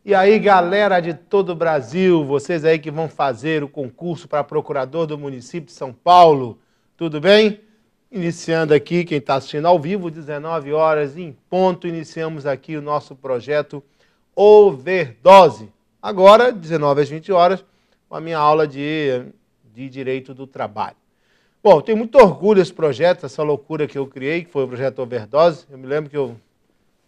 E aí, galera de todo o Brasil, vocês aí que vão fazer o concurso para procurador do município de São Paulo, tudo bem? Iniciando aqui, quem está assistindo ao vivo, 19 horas em ponto, iniciamos aqui o nosso projeto Overdose. Agora, 19 às 20 horas, com a minha aula de Direito do Trabalho. Bom, tenho muito orgulho desse projeto, essa loucura que eu criei, que foi o projeto Overdose. Eu me lembro que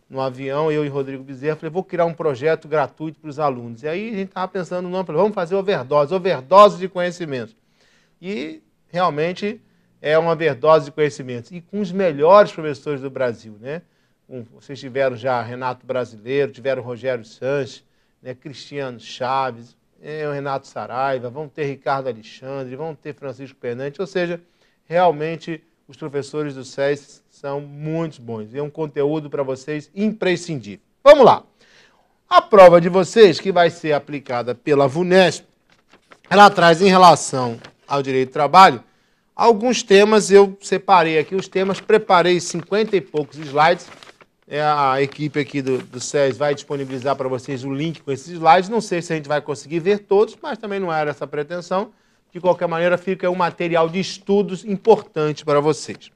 no avião, eu e Rodrigo Bezerra, falei, vou criar um projeto gratuito para os alunos. E aí a gente estava pensando no nome, falei, vamos fazer overdose de conhecimentos. E realmente é uma overdose de conhecimentos. E com os melhores professores do Brasil, né? Vocês tiveram já Renato Brasileiro, tiveram Rogério Sanches, né? Cristiano Chaves, o Renato Saraiva, vão ter Ricardo Alexandre, vão ter Francisco Pernante, ou seja, realmente os professores do SES são muito bons. É um conteúdo para vocês imprescindível. Vamos lá. A prova de vocês, que vai ser aplicada pela VUNESP, ela traz em relação ao direito do trabalho alguns temas. Eu separei aqui os temas, preparei 50 e poucos slides. A equipe aqui do SES vai disponibilizar para vocês o link com esses slides. Não sei se a gente vai conseguir ver todos, mas também não era essa a pretensão. De qualquer maneira, fica um material de estudos importante para vocês.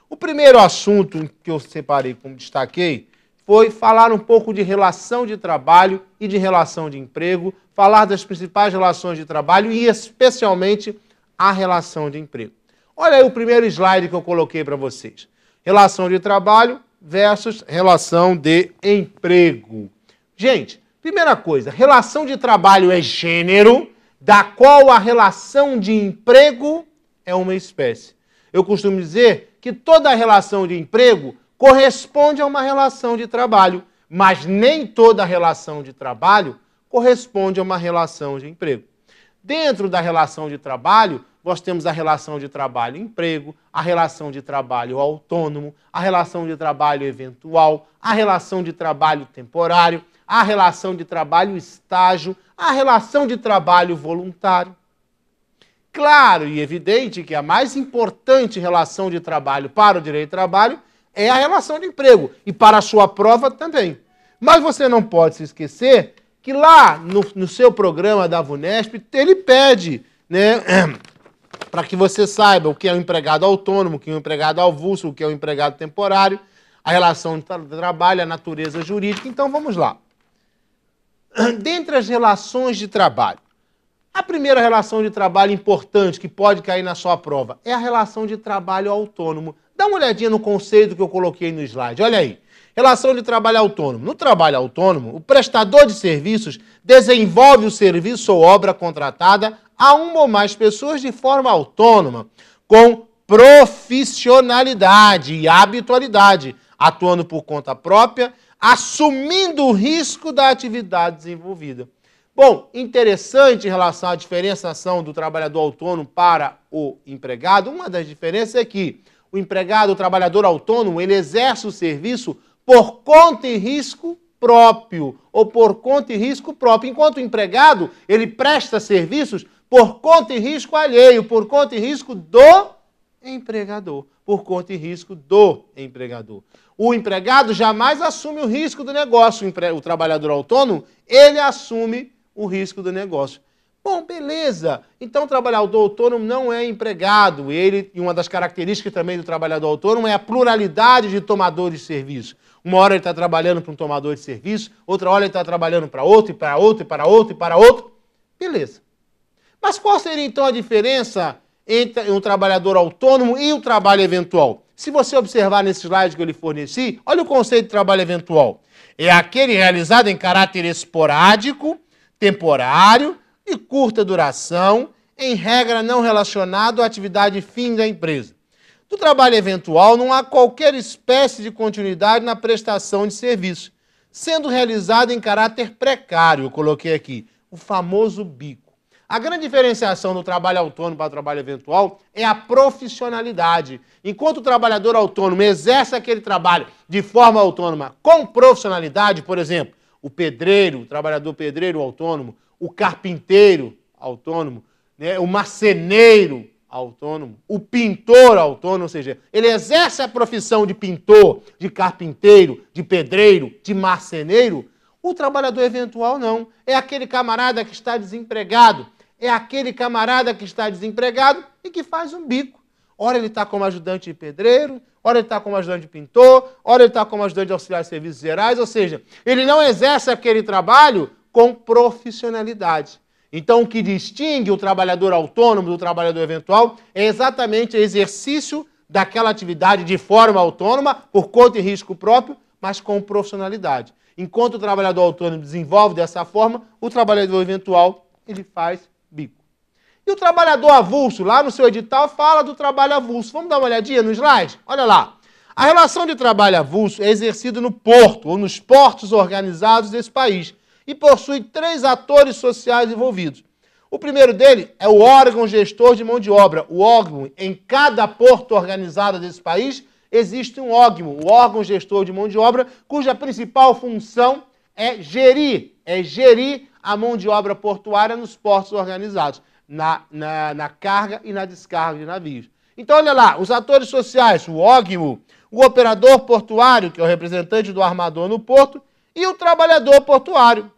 O primeiro assunto que eu separei, como destaquei, foi falar um pouco de relação de trabalho e de relação de emprego, falar das principais relações de trabalho e especialmente a relação de emprego. Olha aí o primeiro slide que eu coloquei para vocês. Relação de trabalho versus relação de emprego. Gente, primeira coisa, relação de trabalho é gênero, da qual a relação de emprego é uma espécie. Eu costumo dizer que toda relação de emprego corresponde a uma relação de trabalho, mas nem toda relação de trabalho corresponde a uma relação de emprego. Dentro da relação de trabalho, nós temos a relação de trabalho-emprego, a relação de trabalho autônomo, a relação de trabalho eventual, a relação de trabalho temporário, a relação de trabalho estágio, a relação de trabalho voluntário. Claro e evidente que a mais importante relação de trabalho para o direito do trabalho é a relação de emprego, e para a sua prova também. Mas você não pode se esquecer que lá no seu programa da VUNESP, ele pede, né, para que você saiba o que é um empregado autônomo, o que é um empregado avulso, o que é um empregado temporário, a relação de trabalho, a natureza jurídica. Então vamos lá. Dentre as relações de trabalho, a primeira relação de trabalho importante que pode cair na sua prova é a relação de trabalho autônomo. Dá uma olhadinha no conceito que eu coloquei no slide, olha aí. Relação de trabalho autônomo. No trabalho autônomo, o prestador de serviços desenvolve o serviço ou obra contratada a uma ou mais pessoas de forma autônoma, com profissionalidade e habitualidade, atuando por conta própria, assumindo o risco da atividade desenvolvida. Bom, interessante em relação à diferenciação do trabalhador autônomo para o empregado, uma das diferenças é que o empregado, o trabalhador autônomo, ele exerce o serviço por conta e risco próprio, ou por conta e risco próprio, enquanto o empregado, ele presta serviços por conta e risco alheio, por conta e risco do empregador, por conta e risco do empregador. O empregado jamais assume o risco do negócio, o trabalhador autônomo, ele assume o risco do negócio. Bom, beleza. Então o trabalhador autônomo não é empregado. E uma das características também do trabalhador autônomo é a pluralidade de tomadores de serviço. Uma hora ele está trabalhando para um tomador de serviço, outra hora ele está trabalhando para outro, e para outro, e para outro, e para outro. Beleza. Mas qual seria então a diferença entre um trabalhador autônomo e o trabalho eventual? Se você observar nesse slide que eu lhe forneci, olha o conceito de trabalho eventual. É aquele realizado em caráter esporádico, temporário, de curta duração, em regra não relacionado à atividade fim da empresa. Do trabalho eventual não há qualquer espécie de continuidade na prestação de serviço, sendo realizado em caráter precário, eu coloquei aqui, o famoso bico. A grande diferenciação do trabalho autônomo para o trabalho eventual é a profissionalidade. Enquanto o trabalhador autônomo exerce aquele trabalho de forma autônoma com profissionalidade, por exemplo, o pedreiro, o trabalhador pedreiro autônomo, o carpinteiro autônomo, né, o marceneiro autônomo, o pintor autônomo, ou seja, ele exerce a profissão de pintor, de carpinteiro, de pedreiro, de marceneiro, O trabalhador eventual não. É aquele camarada que está desempregado. É aquele camarada que está desempregado e que faz um bico. Ora ele está como ajudante de pedreiro, ora ele está como ajudante de pintor, ora ele está como ajudante de auxiliar de serviços gerais, ou seja, ele não exerce aquele trabalho com profissionalidade. Então, o que distingue o trabalhador autônomo do trabalhador eventual é exatamente o exercício daquela atividade de forma autônoma, por conta e risco próprio, mas com profissionalidade. Enquanto o trabalhador autônomo desenvolve dessa forma, o trabalhador eventual, ele faz bico. E o trabalhador avulso, lá no seu edital, fala do trabalho avulso. Vamos dar uma olhadinha no slide? Olha lá. A relação de trabalho avulso é exercida no porto ou nos portos organizados desse país e possui 3 atores sociais envolvidos. O primeiro dele é o órgão gestor de mão de obra. O órgão, em cada porto organizado desse país, existe um órgão, o órgão gestor de mão de obra, cuja principal função é gerir a mão de obra portuária nos portos organizados, na carga e na descarga de navios. Então, olha lá, os atores sociais, o órgão, o operador portuário, que é o representante do armador no porto, e o trabalhador portuário,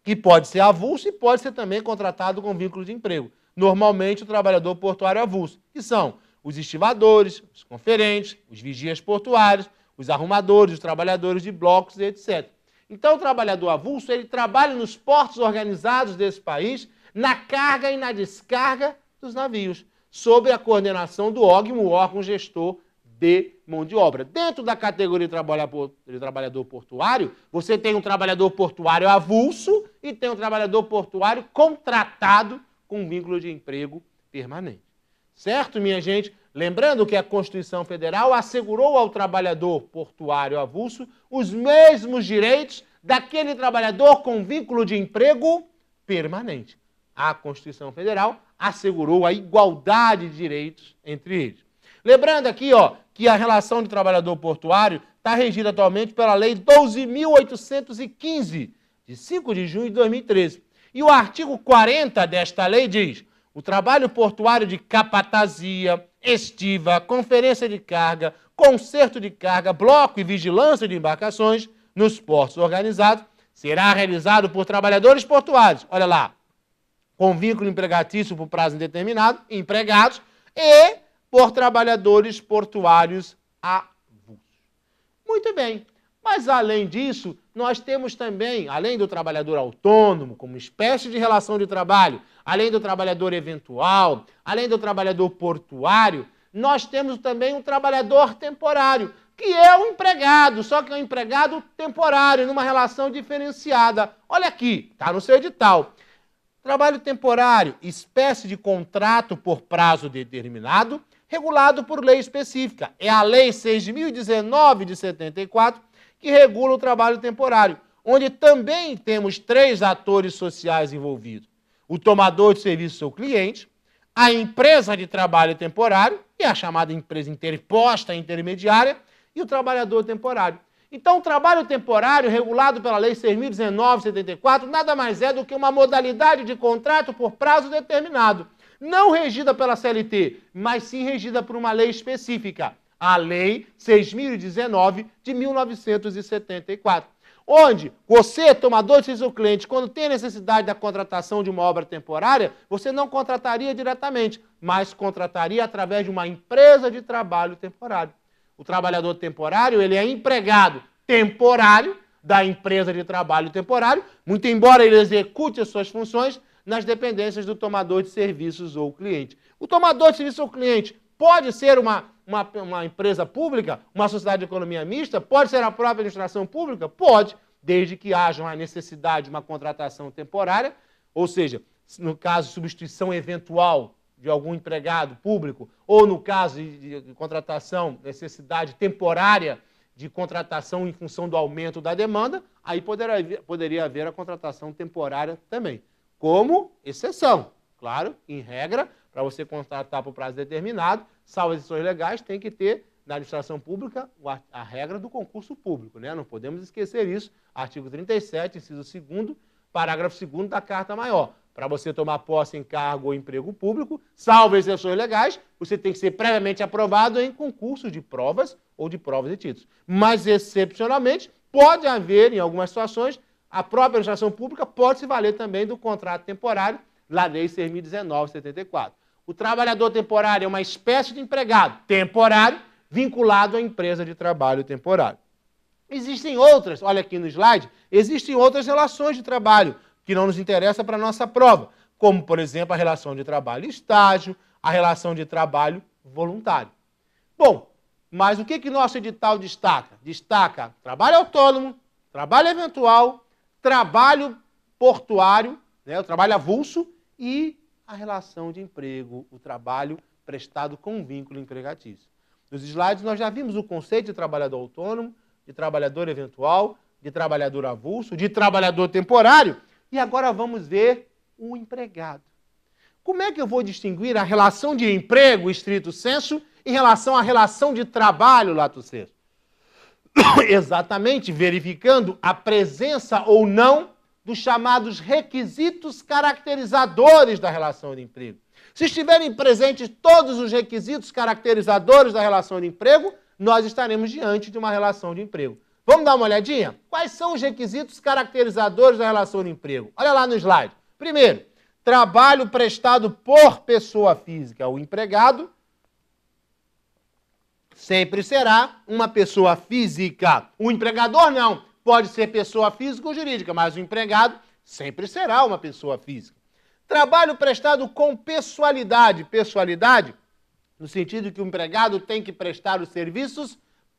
que pode ser avulso e pode ser também contratado com vínculo de emprego. Normalmente, o trabalhador portuário avulso, que são os estivadores, os conferentes, os vigias portuários, os arrumadores, os trabalhadores de blocos, etc. Então, o trabalhador avulso, ele trabalha nos portos organizados desse país, na carga e na descarga dos navios, sob a coordenação do órgão, o órgão gestor de mão de obra. Dentro da categoria de trabalhador portuário, você tem um trabalhador portuário avulso e tem um trabalhador portuário contratado com vínculo de emprego permanente. Certo, minha gente? Lembrando que a Constituição Federal assegurou ao trabalhador portuário avulso os mesmos direitos daquele trabalhador com vínculo de emprego permanente. A Constituição Federal assegurou a igualdade de direitos entre eles. Lembrando aqui, que a relação de trabalhador portuário está regida atualmente pela Lei 12.815, de 5 de junho de 2013. E o artigo 40 desta lei diz: o trabalho portuário de capatazia, estiva, conferência de carga, conserto de carga, bloco e vigilância de embarcações nos portos organizados será realizado por trabalhadores portuários, olha lá, com vínculo empregatício por prazo indeterminado, empregados, e por trabalhadores portuários avulsos. Muito bem, mas além disso, nós temos também, além do trabalhador autônomo, como espécie de relação de trabalho, além do trabalhador eventual, além do trabalhador portuário, nós temos também um trabalhador temporário, que é um empregado, só que é um empregado temporário, numa relação diferenciada. Olha aqui, está no seu edital. Trabalho temporário, espécie de contrato por prazo determinado, regulado por lei específica. É a Lei 6.019 de 74 que regula o trabalho temporário, onde também temos 3 atores sociais envolvidos. O tomador de serviço ou cliente, a empresa de trabalho temporário, que é a chamada empresa interposta intermediária, e o trabalhador temporário. Então, o trabalho temporário, regulado pela Lei 6.019 de 74, nada mais é do que uma modalidade de contrato por prazo determinado, não regida pela CLT, mas sim regida por uma lei específica, a Lei 6.019 de 1974, onde você, tomador de serviço ao cliente, quando tem a necessidade da contratação de uma obra temporária, você não contrataria diretamente, mas contrataria através de uma empresa de trabalho temporário. O trabalhador temporário, ele é empregado temporário da empresa de trabalho temporário, muito embora ele execute as suas funções nas dependências do tomador de serviços ou cliente. O tomador de serviço ou cliente pode ser uma empresa pública, uma sociedade de economia mista, pode ser a própria administração pública? Pode, desde que haja uma necessidade de uma contratação temporária, ou seja, no caso de substituição eventual de algum empregado público, ou no caso de contratação, necessidade temporária de contratação em função do aumento da demanda, aí poderia haver a contratação temporária também, como exceção. Claro, em regra, para você contratar por prazo determinado, salvo exceções legais, tem que ter na administração pública a regra do concurso público, né? Não podemos esquecer isso. Artigo 37, inciso 2º, parágrafo 2º da Carta Maior. Para você tomar posse em cargo ou emprego público, salvo exceções legais, você tem que ser previamente aprovado em concursos de provas ou de provas e títulos. Mas, excepcionalmente, pode haver, em algumas situações, a própria administração pública pode se valer também do contrato temporário, da Lei 6.019/74. O trabalhador temporário é uma espécie de empregado temporário vinculado à empresa de trabalho temporário. Existem outras, olha aqui no slide, existem outras relações de trabalho que não nos interessa para a nossa prova, como, por exemplo, a relação de trabalho estágio, a relação de trabalho voluntário. Bom, mas o que nosso edital destaca? Destaca trabalho autônomo, trabalho eventual, trabalho portuário, né, o trabalho avulso e a relação de emprego, o trabalho prestado com vínculo empregatício. Nos slides nós já vimos o conceito de trabalhador autônomo, de trabalhador eventual, de trabalhador avulso, de trabalhador temporário e agora vamos ver o empregado. Como é que eu vou distinguir a relação de emprego, estrito sensu, em relação à relação de trabalho, lato sensu? Exatamente verificando a presença ou não dos chamados requisitos caracterizadores da relação de emprego. Se estiverem presentes todos os requisitos caracterizadores da relação de emprego, nós estaremos diante de uma relação de emprego. Vamos dar uma olhadinha? Quais são os requisitos caracterizadores da relação de emprego? Olha lá no slide. Primeiro, trabalho prestado por pessoa física. O empregado sempre será uma pessoa física. O empregador não. Pode ser pessoa física ou jurídica, mas o empregado sempre será uma pessoa física. Trabalho prestado com pessoalidade. Pessoalidade, no sentido que o empregado tem que prestar os serviços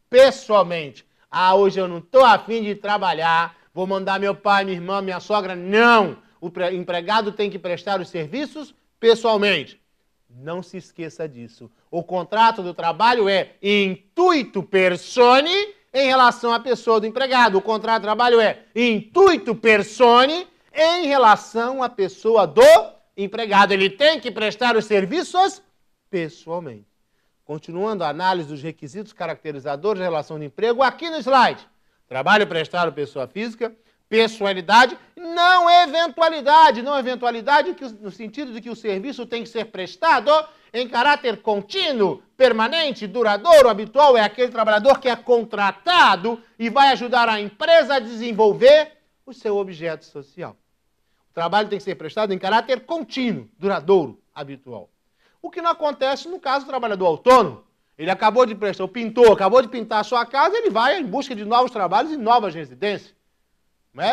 pessoalmente. Ah, hoje eu não estou afim de trabalhar, vou mandar meu pai, minha irmã, minha sogra. Não! O empregado tem que prestar os serviços pessoalmente. Não se esqueça disso. O contrato do trabalho é intuito persone em relação à pessoa do empregado. O contrato de trabalho é intuito persone em relação à pessoa do empregado. Ele tem que prestar os serviços pessoalmente. Continuando a análise dos requisitos caracterizadores da relação de emprego, aqui no slide. Trabalho prestado pessoa física, pessoalidade, não eventualidade. Não eventualidade no sentido de que o serviço tem que ser prestado em caráter contínuo, permanente, duradouro, habitual. É aquele trabalhador que é contratado e vai ajudar a empresa a desenvolver o seu objeto social. O trabalho tem que ser prestado em caráter contínuo, duradouro, habitual. O que não acontece no caso do trabalhador autônomo. Ele acabou de prestar, o pintor acabou de pintar a sua casa, ele vai em busca de novos trabalhos e novas residências.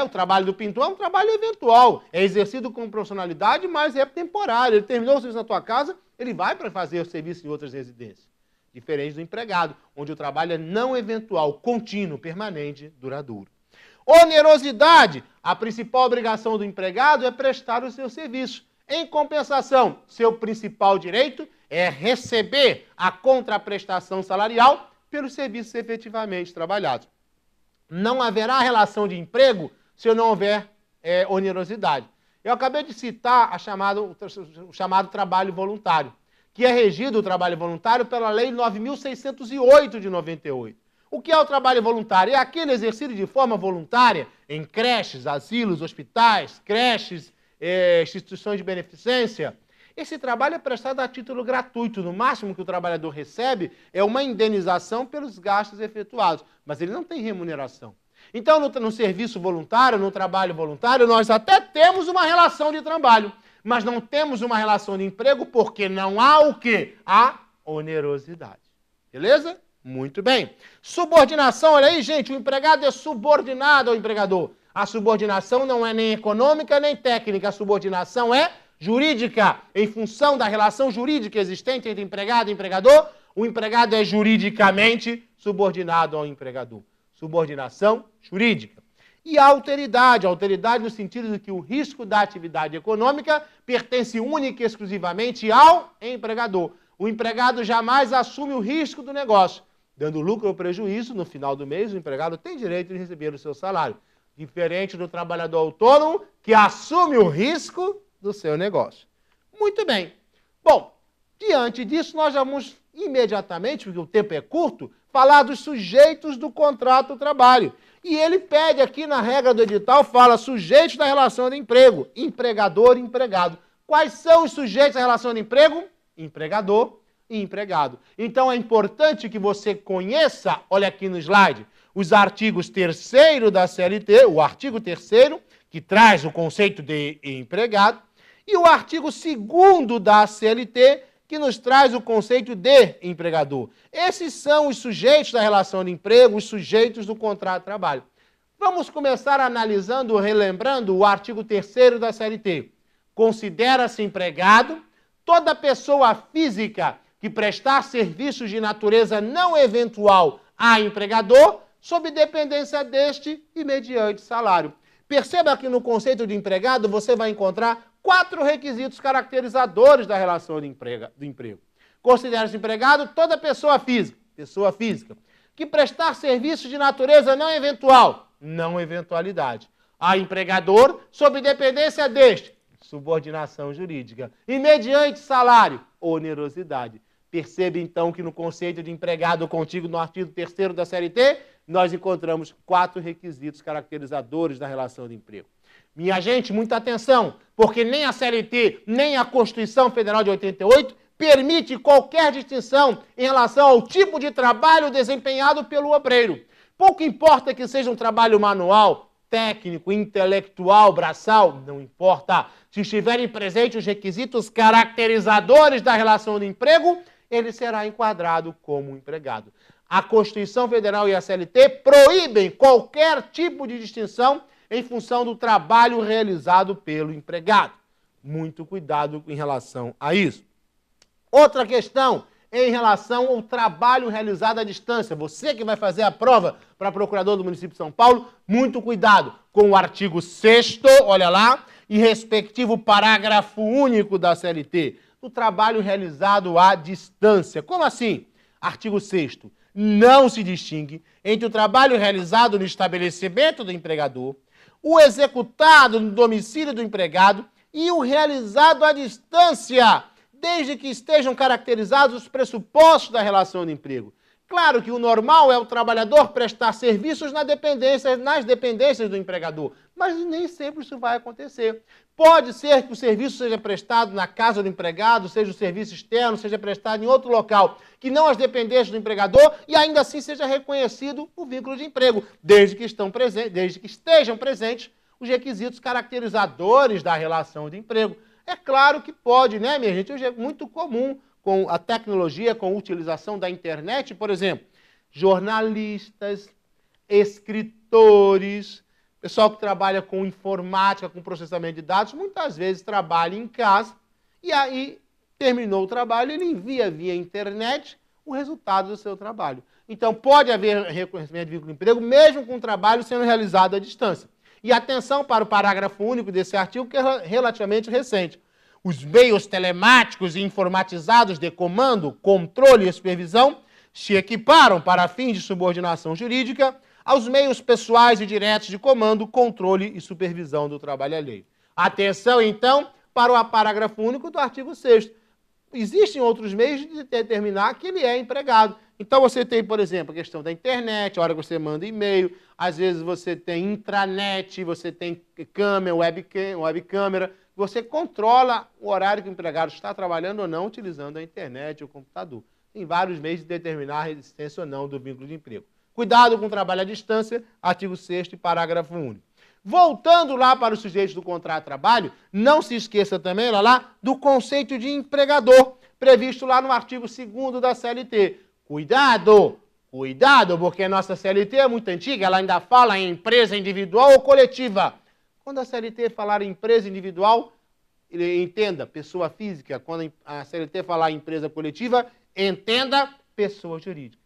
O trabalho do pintor é um trabalho eventual, é exercido com profissionalidade, mas é temporário. Ele terminou o serviço na tua casa, ele vai para fazer o serviço em outras residências. Diferente do empregado, onde o trabalho é não eventual, contínuo, permanente, duradouro. Onerosidade. A principal obrigação do empregado é prestar o seu serviço. Em compensação, seu principal direito é receber a contraprestação salarial pelos serviços efetivamente trabalhados. Não haverá relação de emprego se não houver onerosidade. Eu acabei de citar o chamado trabalho voluntário, que é regido o trabalho voluntário pela Lei 9.608 de 98. O que é o trabalho voluntário? É aquele exercido de forma voluntária em creches, asilos, hospitais, creches, instituições de beneficência. Esse trabalho é prestado a título gratuito. No máximo que o trabalhador recebe é uma indenização pelos gastos efetuados, mas ele não tem remuneração. Então, no serviço voluntário, no trabalho voluntário, nós até temos uma relação de trabalho, mas não temos uma relação de emprego porque não há o quê? A onerosidade. Beleza? Muito bem. Subordinação, olha aí, gente, o empregado é subordinado ao empregador. A subordinação não é nem econômica nem técnica, a subordinação é jurídica. Em função da relação jurídica existente entre empregado e empregador, o empregado é juridicamente subordinado ao empregador. Subordinação jurídica. E a alteridade no sentido de que o risco da atividade econômica pertence única e exclusivamente ao empregador. O empregado jamais assume o risco do negócio. Dando lucro ou prejuízo, no final do mês, o empregado tem direito de receber o seu salário. Diferente do trabalhador autônomo, que assume o risco do seu negócio. Muito bem. Bom, diante disso, nós já vamos imediatamente, porque o tempo é curto, falar dos sujeitos do contrato de trabalho. E ele pede aqui na regra do edital, fala sujeitos da relação de emprego, empregador e empregado. Quais são os sujeitos da relação de emprego? Empregador e empregado. Então é importante que você conheça, olha aqui no slide, os artigos 3º da CLT, o artigo 3º, que traz o conceito de empregado, e o artigo 2º da CLT, que nos traz o conceito de empregador. Esses são os sujeitos da relação de emprego, os sujeitos do contrato de trabalho. Vamos começar analisando, relembrando o artigo 3º da CLT. Considera-se empregado toda pessoa física que prestar serviços de natureza não eventual a empregador, sob dependência deste e mediante salário. Perceba que no conceito de empregado você vai encontrar 4 requisitos caracterizadores da relação do emprego. Considera-se empregado toda pessoa física, que prestar serviços de natureza não eventual, não eventualidade, a empregador, sob dependência deste, subordinação jurídica, e mediante salário, onerosidade. Perceba, então, que no conceito de empregado contigo no artigo 3º da CLT, nós encontramos 4 requisitos caracterizadores da relação de emprego. Minha gente, muita atenção, porque nem a CLT, nem a Constituição Federal de 88 permite qualquer distinção em relação ao tipo de trabalho desempenhado pelo obreiro. Pouco importa que seja um trabalho manual, técnico, intelectual, braçal, não importa. Se estiverem presentes os requisitos caracterizadores da relação de emprego, ele será enquadrado como empregado. A Constituição Federal e a CLT proíbem qualquer tipo de distinção em função do trabalho realizado pelo empregado. Muito cuidado em relação a isso. Outra questão em relação ao trabalho realizado à distância. Você que vai fazer a prova para procurador do município de São Paulo, muito cuidado com o artigo 6º, olha lá, e respectivo parágrafo único da CLT, do trabalho realizado à distância. Como assim? Artigo 6º. Não se distingue entre o trabalho realizado no estabelecimento do empregador, o executado no domicílio do empregado e o realizado à distância, desde que estejam caracterizados os pressupostos da relação de emprego. Claro que o normal é o trabalhador prestar serviços nas dependências do empregador, mas nem sempre isso vai acontecer. Pode ser que o serviço seja prestado na casa do empregado, seja o serviço externo, seja prestado em outro local, que não as dependências do empregador, e ainda assim seja reconhecido o vínculo de emprego, desde que estejam presentes os requisitos caracterizadores da relação de emprego. É claro que pode, né, minha gente? Hoje é muito comum com a tecnologia, com a utilização da internet, por exemplo, jornalistas, escritores, pessoal que trabalha com informática, com processamento de dados, muitas vezes trabalha em casa e aí terminou o trabalho, ele envia via internet o resultado do seu trabalho. Então pode haver reconhecimento de vínculo de emprego mesmo com o trabalho sendo realizado à distância. E atenção para o parágrafo único desse artigo, que é relativamente recente. Os meios telemáticos e informatizados de comando, controle e supervisão se equiparam para fins de subordinação jurídica aos meios pessoais e diretos de comando, controle e supervisão do trabalho alheio. Atenção, então, para o parágrafo único do artigo 6º. Existem outros meios de determinar que ele é empregado. Então você tem, por exemplo, a questão da internet, a hora que você manda e-mail, às vezes você tem intranet, você tem câmera, webcâmera, você controla o horário que o empregado está trabalhando ou não utilizando a internet ou o computador. Tem vários meios de determinar a resistência ou não do vínculo de emprego. Cuidado com o trabalho à distância, artigo 6º, parágrafo único. Voltando lá para os sujeitos do contrato de trabalho, não se esqueça também, lá, do conceito de empregador, previsto lá no artigo 2º da CLT. Cuidado, porque a nossa CLT é muito antiga, ela ainda fala em empresa individual ou coletiva. Quando a CLT falar em empresa individual, entenda, pessoa física. Quando a CLT falar em empresa coletiva, entenda, pessoa jurídica.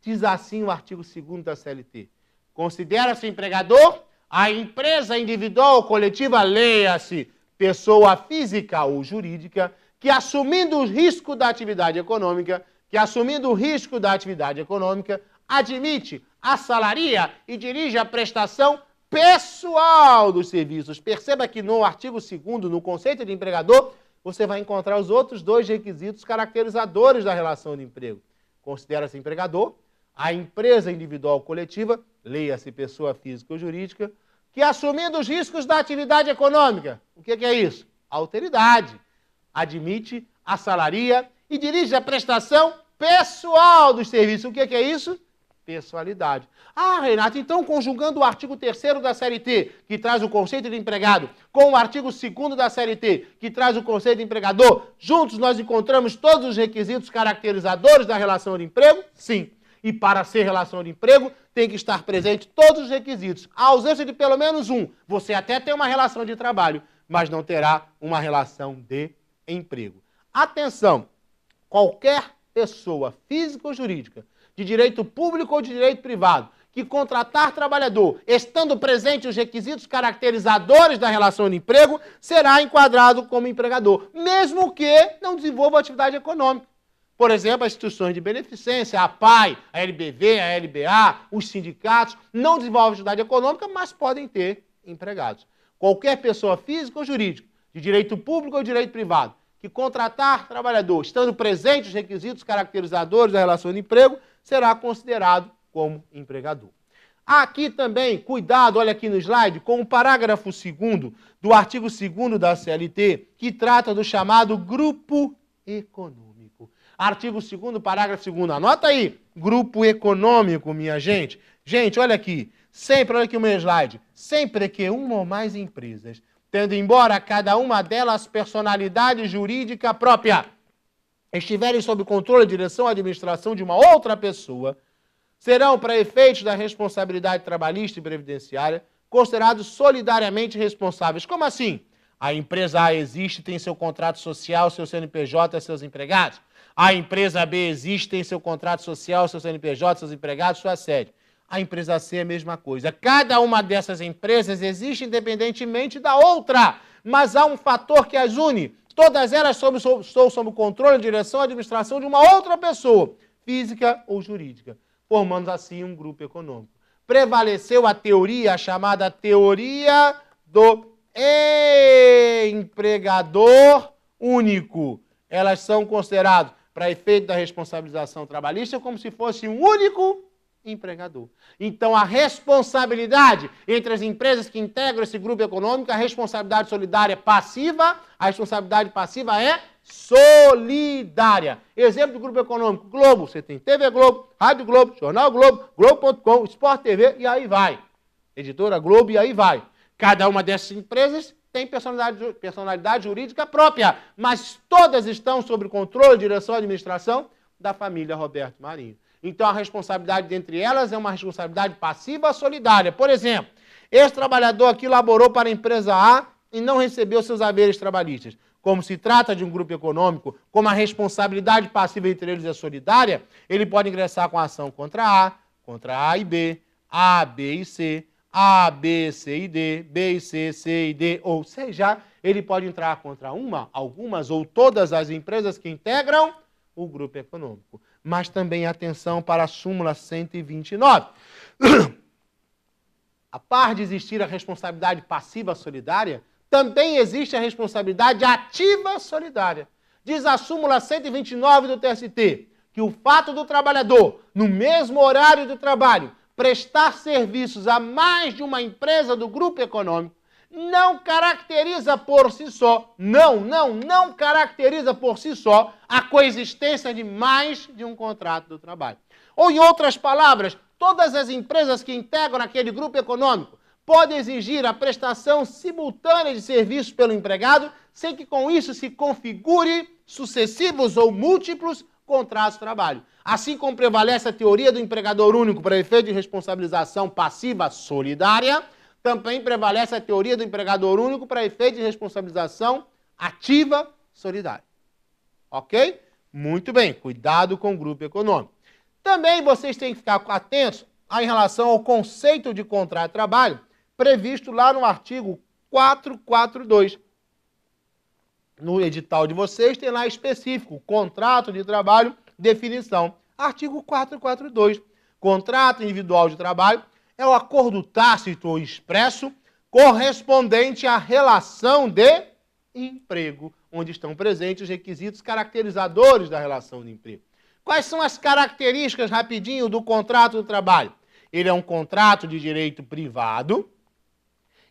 Diz assim o artigo 2º da CLT. Considera-se empregador a empresa individual ou coletiva, leia-se, pessoa física ou jurídica, que assumindo o risco da atividade econômica, admite, assalaria e dirige a prestação pessoal dos serviços. Perceba que no artigo 2º, no conceito de empregador, você vai encontrar os outros 2 requisitos caracterizadores da relação de emprego. Considera-se empregador a empresa individual ou coletiva, leia-se pessoa física ou jurídica, que assumindo os riscos da atividade econômica, o que é isso? Alteridade. Admite, assalaria e dirige a prestação pessoal dos serviços. O que é isso? pessoalidade. Ah, Renato, então conjugando o artigo 3º da CLT, que traz o conceito de empregado, com o artigo 2º da CLT, que traz o conceito de empregador, juntos nós encontramos todos os requisitos caracterizadores da relação de emprego? Sim. E para ser relação de emprego, tem que estar presente todos os requisitos. A ausência de pelo menos um, você até tem uma relação de trabalho, mas não terá uma relação de emprego. Atenção, qualquer pessoa física ou jurídica, de direito público ou de direito privado, que contratar trabalhador, estando presente os requisitos caracterizadores da relação de emprego, será enquadrado como empregador, mesmo que não desenvolva atividade econômica. Por exemplo, as instituições de beneficência, a APAE, a LBV, a LBA, os sindicatos, não desenvolvem atividade econômica, mas podem ter empregados. Qualquer pessoa física ou jurídica, de direito público ou de direito privado, que contratar trabalhador, estando presente os requisitos caracterizadores da relação de emprego, será considerado como empregador. Aqui também, cuidado, olha aqui no slide, com o parágrafo 2º do artigo 2º da CLT, que trata do chamado grupo econômico. Artigo 2º, parágrafo 2º, anota aí, grupo econômico, minha gente. Gente, olha aqui, sempre, olha aqui o meu slide, sempre que uma ou mais empresas, tendo embora cada uma delas personalidade jurídica própria, estiverem sob controle, direção ou administração de uma outra pessoa, serão, para efeitos da responsabilidade trabalhista e previdenciária, considerados solidariamente responsáveis. Como assim? A empresa A existe, tem seu contrato social, seu CNPJ, seus empregados. A empresa B existe, tem seu contrato social, seu CNPJ, seus empregados, sua sede. A empresa C é a mesma coisa. Cada uma dessas empresas existe independentemente da outra, mas há um fator que as une. Todas elas estão sob o controle, direção e administração de uma outra pessoa, física ou jurídica, formando assim um grupo econômico. Prevaleceu a teoria, a chamada teoria do empregador único. Elas são consideradas, para efeito da responsabilização trabalhista, como se fosse um único empregador. Então, a responsabilidade entre as empresas que integram esse grupo econômico, a responsabilidade solidária passiva, a responsabilidade passiva é solidária. Exemplo do grupo econômico, Globo, você tem TV Globo, Rádio Globo, Jornal Globo, Globo.com, Sport TV e aí vai. Editora Globo e aí vai. Cada uma dessas empresas tem personalidade jurídica própria, mas todas estão sob o controle, direção e administração da família Roberto Marinho. Então, a responsabilidade dentre elas é uma responsabilidade passiva solidária. Por exemplo, esse trabalhador aqui laborou para a empresa A e não recebeu seus haveres trabalhistas. Como se trata de um grupo econômico, como a responsabilidade passiva entre eles é solidária, ele pode ingressar com a ação contra A e B, A, B e C, A, B, C e D, B e C, C e D, ou seja, ele pode entrar contra uma, algumas ou todas as empresas que integram o grupo econômico. Mas também atenção para a súmula 129. A par de existir a responsabilidade passiva solidária, também existe a responsabilidade ativa solidária. Diz a súmula 129 do TST que o fato do trabalhador, no mesmo horário do trabalho, prestar serviços a mais de uma empresa do grupo econômico, não caracteriza por si só, não caracteriza por si só a coexistência de mais de um contrato do trabalho. Ou, em outras palavras, todas as empresas que integram aquele grupo econômico podem exigir a prestação simultânea de serviços pelo empregado, sem que com isso se configure sucessivos ou múltiplos contratos de trabalho. Assim como prevalece a teoria do empregador único para efeito de responsabilização passiva solidária, também prevalece a teoria do empregador único para efeito de responsabilização ativa solidária. Ok? Muito bem, cuidado com o grupo econômico. Também vocês têm que ficar atentos em relação ao conceito de contrato de trabalho previsto lá no artigo 442. No edital de vocês tem lá específico, contrato de trabalho, definição. Artigo 442. Contrato individual de trabalho é o acordo tácito ou expresso correspondente à relação de emprego, onde estão presentes os requisitos caracterizadores da relação de emprego. Quais são as características, rapidinho, do contrato de trabalho? Ele é um contrato de direito privado.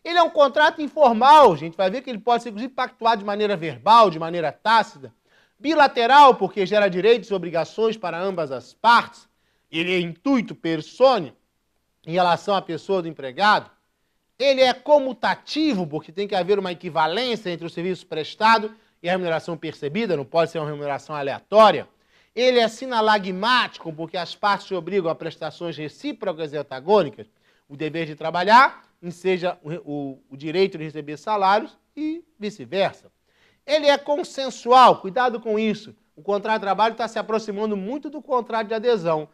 Ele é um contrato informal, a gente vai ver que ele pode ser, inclusive, pactuado de maneira verbal, de maneira tácita. Bilateral, porque gera direitos e obrigações para ambas as partes. ele é intuito persone, em relação à pessoa do empregado, ele é comutativo, porque tem que haver uma equivalência entre o serviço prestado e a remuneração percebida, não pode ser uma remuneração aleatória. Ele é sinalagmático, porque as partes se obrigam a prestações recíprocas e antagônicas, o dever de trabalhar enseja o direito de receber salários e vice-versa. Ele é consensual, cuidado com isso. O contrato de trabalho está se aproximando muito do contrato de adesão,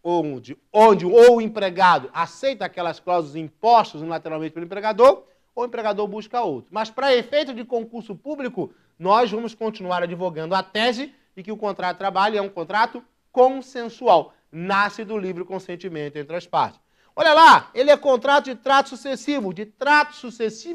onde o empregado aceita aquelas cláusulas impostas unilateralmente pelo empregador, ou o empregador busca outro. Mas, para efeito de concurso público, nós vamos continuar advogando a tese de que o contrato de trabalho é um contrato consensual, nasce do livre consentimento entre as partes. Olha lá, ele é contrato de trato sucessivo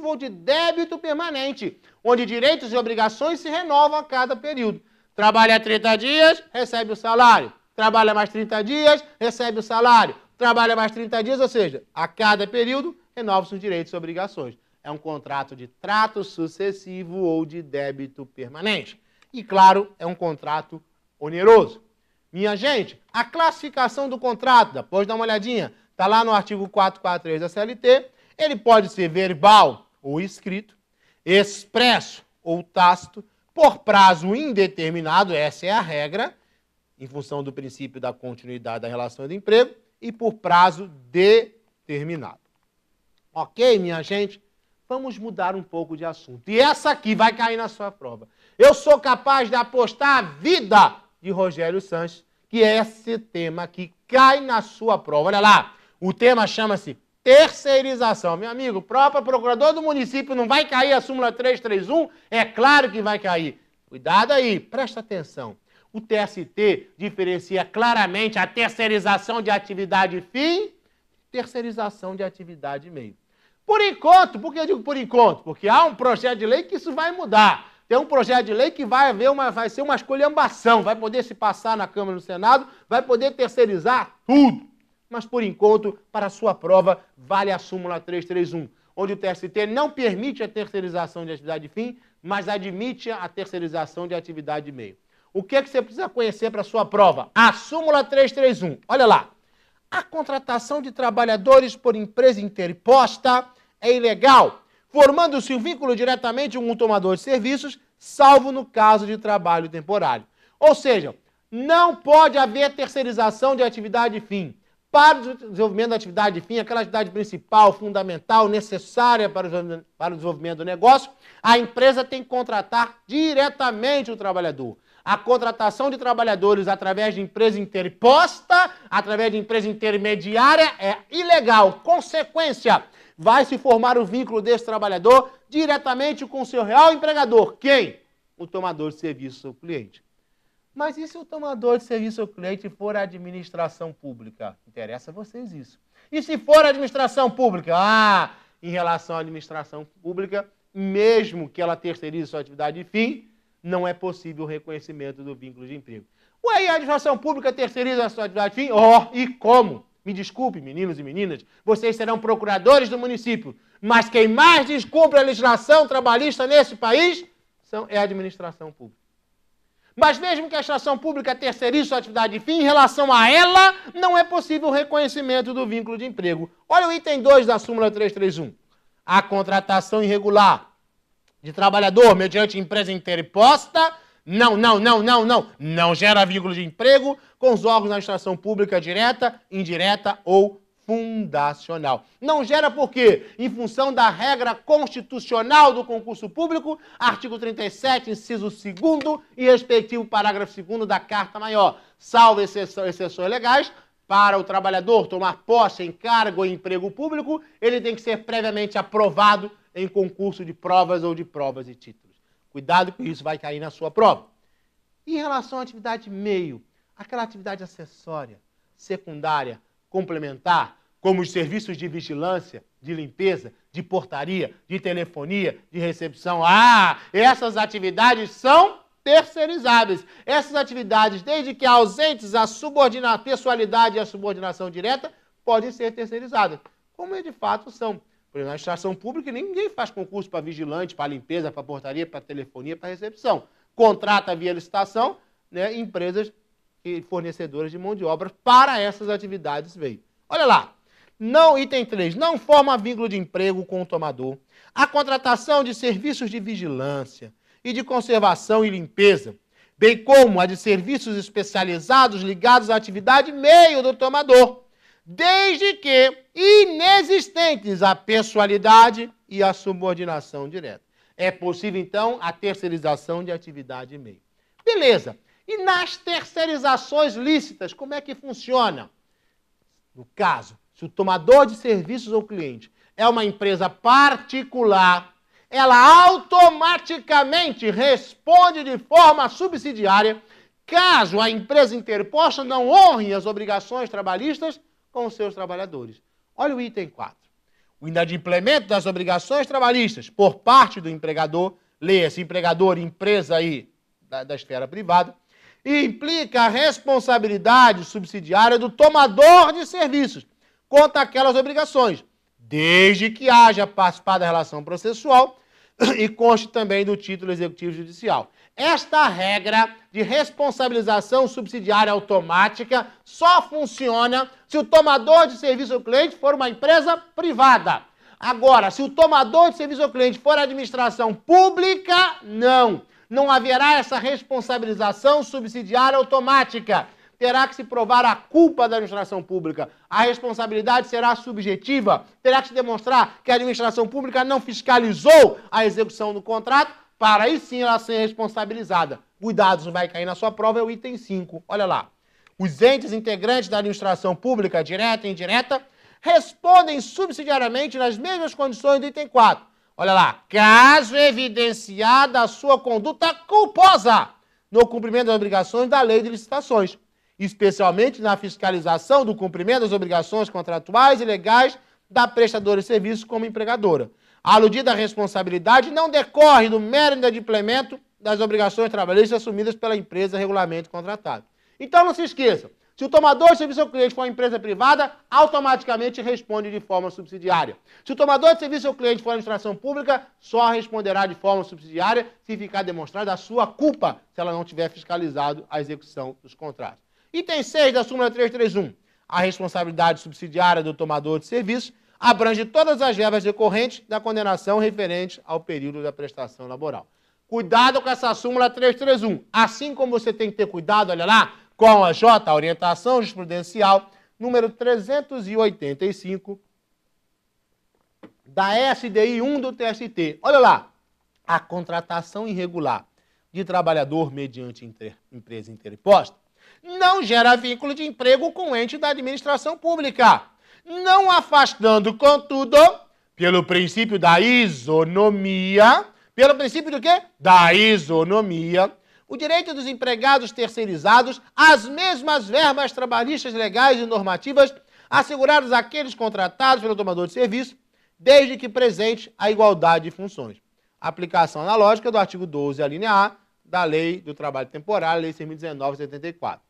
ou de débito permanente, onde direitos e obrigações se renovam a cada período. Trabalha 30 dias, recebe o salário. Trabalha mais 30 dias, recebe o salário. Trabalha mais 30 dias, ou seja, a cada período, renova-se os direitos e obrigações. É um contrato de trato sucessivo ou de débito permanente. E, claro, é um contrato oneroso. Minha gente, a classificação do contrato, depois dá uma olhadinha, está lá no artigo 443 da CLT, ele pode ser verbal ou escrito, expresso ou tácito, por prazo indeterminado, essa é a regra, em função do princípio da continuidade da relação de emprego, e por prazo determinado. Ok, minha gente? Vamos mudar um pouco de assunto. E essa aqui vai cair na sua prova. Eu sou capaz de apostar a vida de Rogério Sanches, que é esse tema que cai na sua prova. Olha lá, o tema chama-se terceirização. Meu amigo, o próprio procurador do município não vai cair a súmula 331? É claro que vai cair. Cuidado aí, presta atenção. O TST diferencia claramente a terceirização de atividade fim e terceirização de atividade meio. Por enquanto, por que eu digo por enquanto? Porque há um projeto de lei que isso vai mudar. Tem um projeto de lei que vai ser uma esculhambação, vai poder se passar na Câmara e no Senado, vai poder terceirizar tudo. Mas, por enquanto, para a sua prova, vale a súmula 331, onde o TST não permite a terceirização de atividade fim, mas admite a terceirização de atividade meio. O que é que você precisa conhecer para a sua prova? A súmula 331. Olha lá. A contratação de trabalhadores por empresa interposta é ilegal, formando-se um vínculo diretamente com um tomador de serviços, salvo no caso de trabalho temporário. Ou seja, não pode haver terceirização de atividade fim. Para o desenvolvimento da atividade fim, aquela atividade principal, fundamental, necessária para o desenvolvimento do negócio, a empresa tem que contratar diretamente o trabalhador. A contratação de trabalhadores através de empresa interposta, através de empresa intermediária, é ilegal. Consequência, vai se formar o vínculo desse trabalhador diretamente com o seu real empregador. Quem? O tomador de serviço ao cliente. Mas e se o tomador de serviço ao cliente for a administração pública? Interessa a vocês isso. E se for a administração pública? Em relação à administração pública, mesmo que ela terceirize sua atividade de fim, não é possível o reconhecimento do vínculo de emprego. Ué, e a administração pública terceiriza a sua atividade de fim? E como? Me desculpe, meninos e meninas, vocês serão procuradores do município, mas quem mais descumpre a legislação trabalhista nesse país é a administração pública. Mas mesmo que a administração pública terceirize sua atividade de fim, em relação a ela, não é possível o reconhecimento do vínculo de emprego. Olha o item 2 da súmula 331. A contratação irregular de trabalhador mediante empresa interposta não gera vínculo de emprego com os órgãos da administração pública direta, indireta ou fundacional. Não gera por quê? Em função da regra constitucional do concurso público, artigo 37, inciso 2º e respectivo parágrafo 2º da Carta Maior. Salvo exceções legais, para o trabalhador tomar posse em cargo ou emprego público, ele tem que ser previamente aprovado em concurso de provas ou de provas e títulos. Cuidado que isso vai cair na sua prova. E em relação à atividade meio, aquela atividade acessória, secundária, complementar, como os serviços de vigilância, de limpeza, de portaria, de telefonia, de recepção. Essas atividades são terceirizáveis. Essas atividades, desde que ausentes a pessoalidade e a subordinação direta, podem ser terceirizadas, como de fato são. Por exemplo, na administração pública, ninguém faz concurso para vigilante, para limpeza, para portaria, para telefonia, para recepção. Contrata via licitação, empresas e fornecedoras de mão de obra para essas atividades veio. Olha lá. Não, item 3, não forma vínculo de emprego com o tomador. A contratação de serviços de vigilância e de conservação e limpeza, bem como a de serviços especializados ligados à atividade meio do tomador, desde que inexistentes a pessoalidade e a subordinação direta. É possível, então, a terceirização de atividade meio. Beleza. E nas terceirizações lícitas, como é que funciona? No caso, se o tomador de serviços ou cliente é uma empresa particular, ela automaticamente responde de forma subsidiária caso a empresa interposta não honre as obrigações trabalhistas com os seus trabalhadores. Olha o item 4. O inadimplemento das obrigações trabalhistas por parte do empregador, leia-se empregador, empresa aí da esfera privada, implica a responsabilidade subsidiária do tomador de serviços quanto àquelas obrigações, desde que haja participado da relação processual e conste também do título executivo judicial. Esta regra de responsabilização subsidiária automática só funciona se o tomador de serviço ao cliente for uma empresa privada. Agora, se o tomador de serviço ao cliente for administração pública, não haverá essa responsabilização subsidiária automática. Terá que se provar a culpa da administração pública. A responsabilidade será subjetiva. Terá que se demonstrar que a administração pública não fiscalizou a execução do contrato para aí sim ela ser responsabilizada. Cuidado, não vai cair na sua prova, é o item 5. Olha lá. Os entes integrantes da administração pública, direta e indireta, respondem subsidiariamente nas mesmas condições do item 4. Olha lá. Caso evidenciada a sua conduta culposa no cumprimento das obrigações da lei de licitações, especialmente na fiscalização do cumprimento das obrigações contratuais e legais da prestadora de serviços como empregadora. A aludida responsabilidade não decorre do mero inadimplemento das obrigações trabalhistas assumidas pela empresa regularmente contratada. Então não se esqueça, se o tomador de serviço ao cliente for uma empresa privada, automaticamente responde de forma subsidiária. Se o tomador de serviço ao cliente for uma administração pública, só responderá de forma subsidiária se ficar demonstrada a sua culpa, se ela não tiver fiscalizado a execução dos contratos. Item 6 da súmula 331. A responsabilidade subsidiária do tomador de serviço abrange todas as verbas decorrentes da condenação referente ao período da prestação laboral. Cuidado com essa súmula 331. Assim como você tem que ter cuidado, olha lá, com a J, a orientação jurisprudencial, número 385 da SDI 1 do TST. Olha lá, a contratação irregular de trabalhador mediante empresa interposta não gera vínculo de emprego com o ente da administração pública, não afastando, contudo, pelo princípio da isonomia, pelo princípio do quê? Da isonomia, o direito dos empregados terceirizados às mesmas verbas trabalhistas legais e normativas asseguradas àqueles contratados pelo tomador de serviço, desde que presente a igualdade de funções. Aplicação analógica do artigo 12, a linha A, da Lei do Trabalho Temporário, Lei 6.019/74.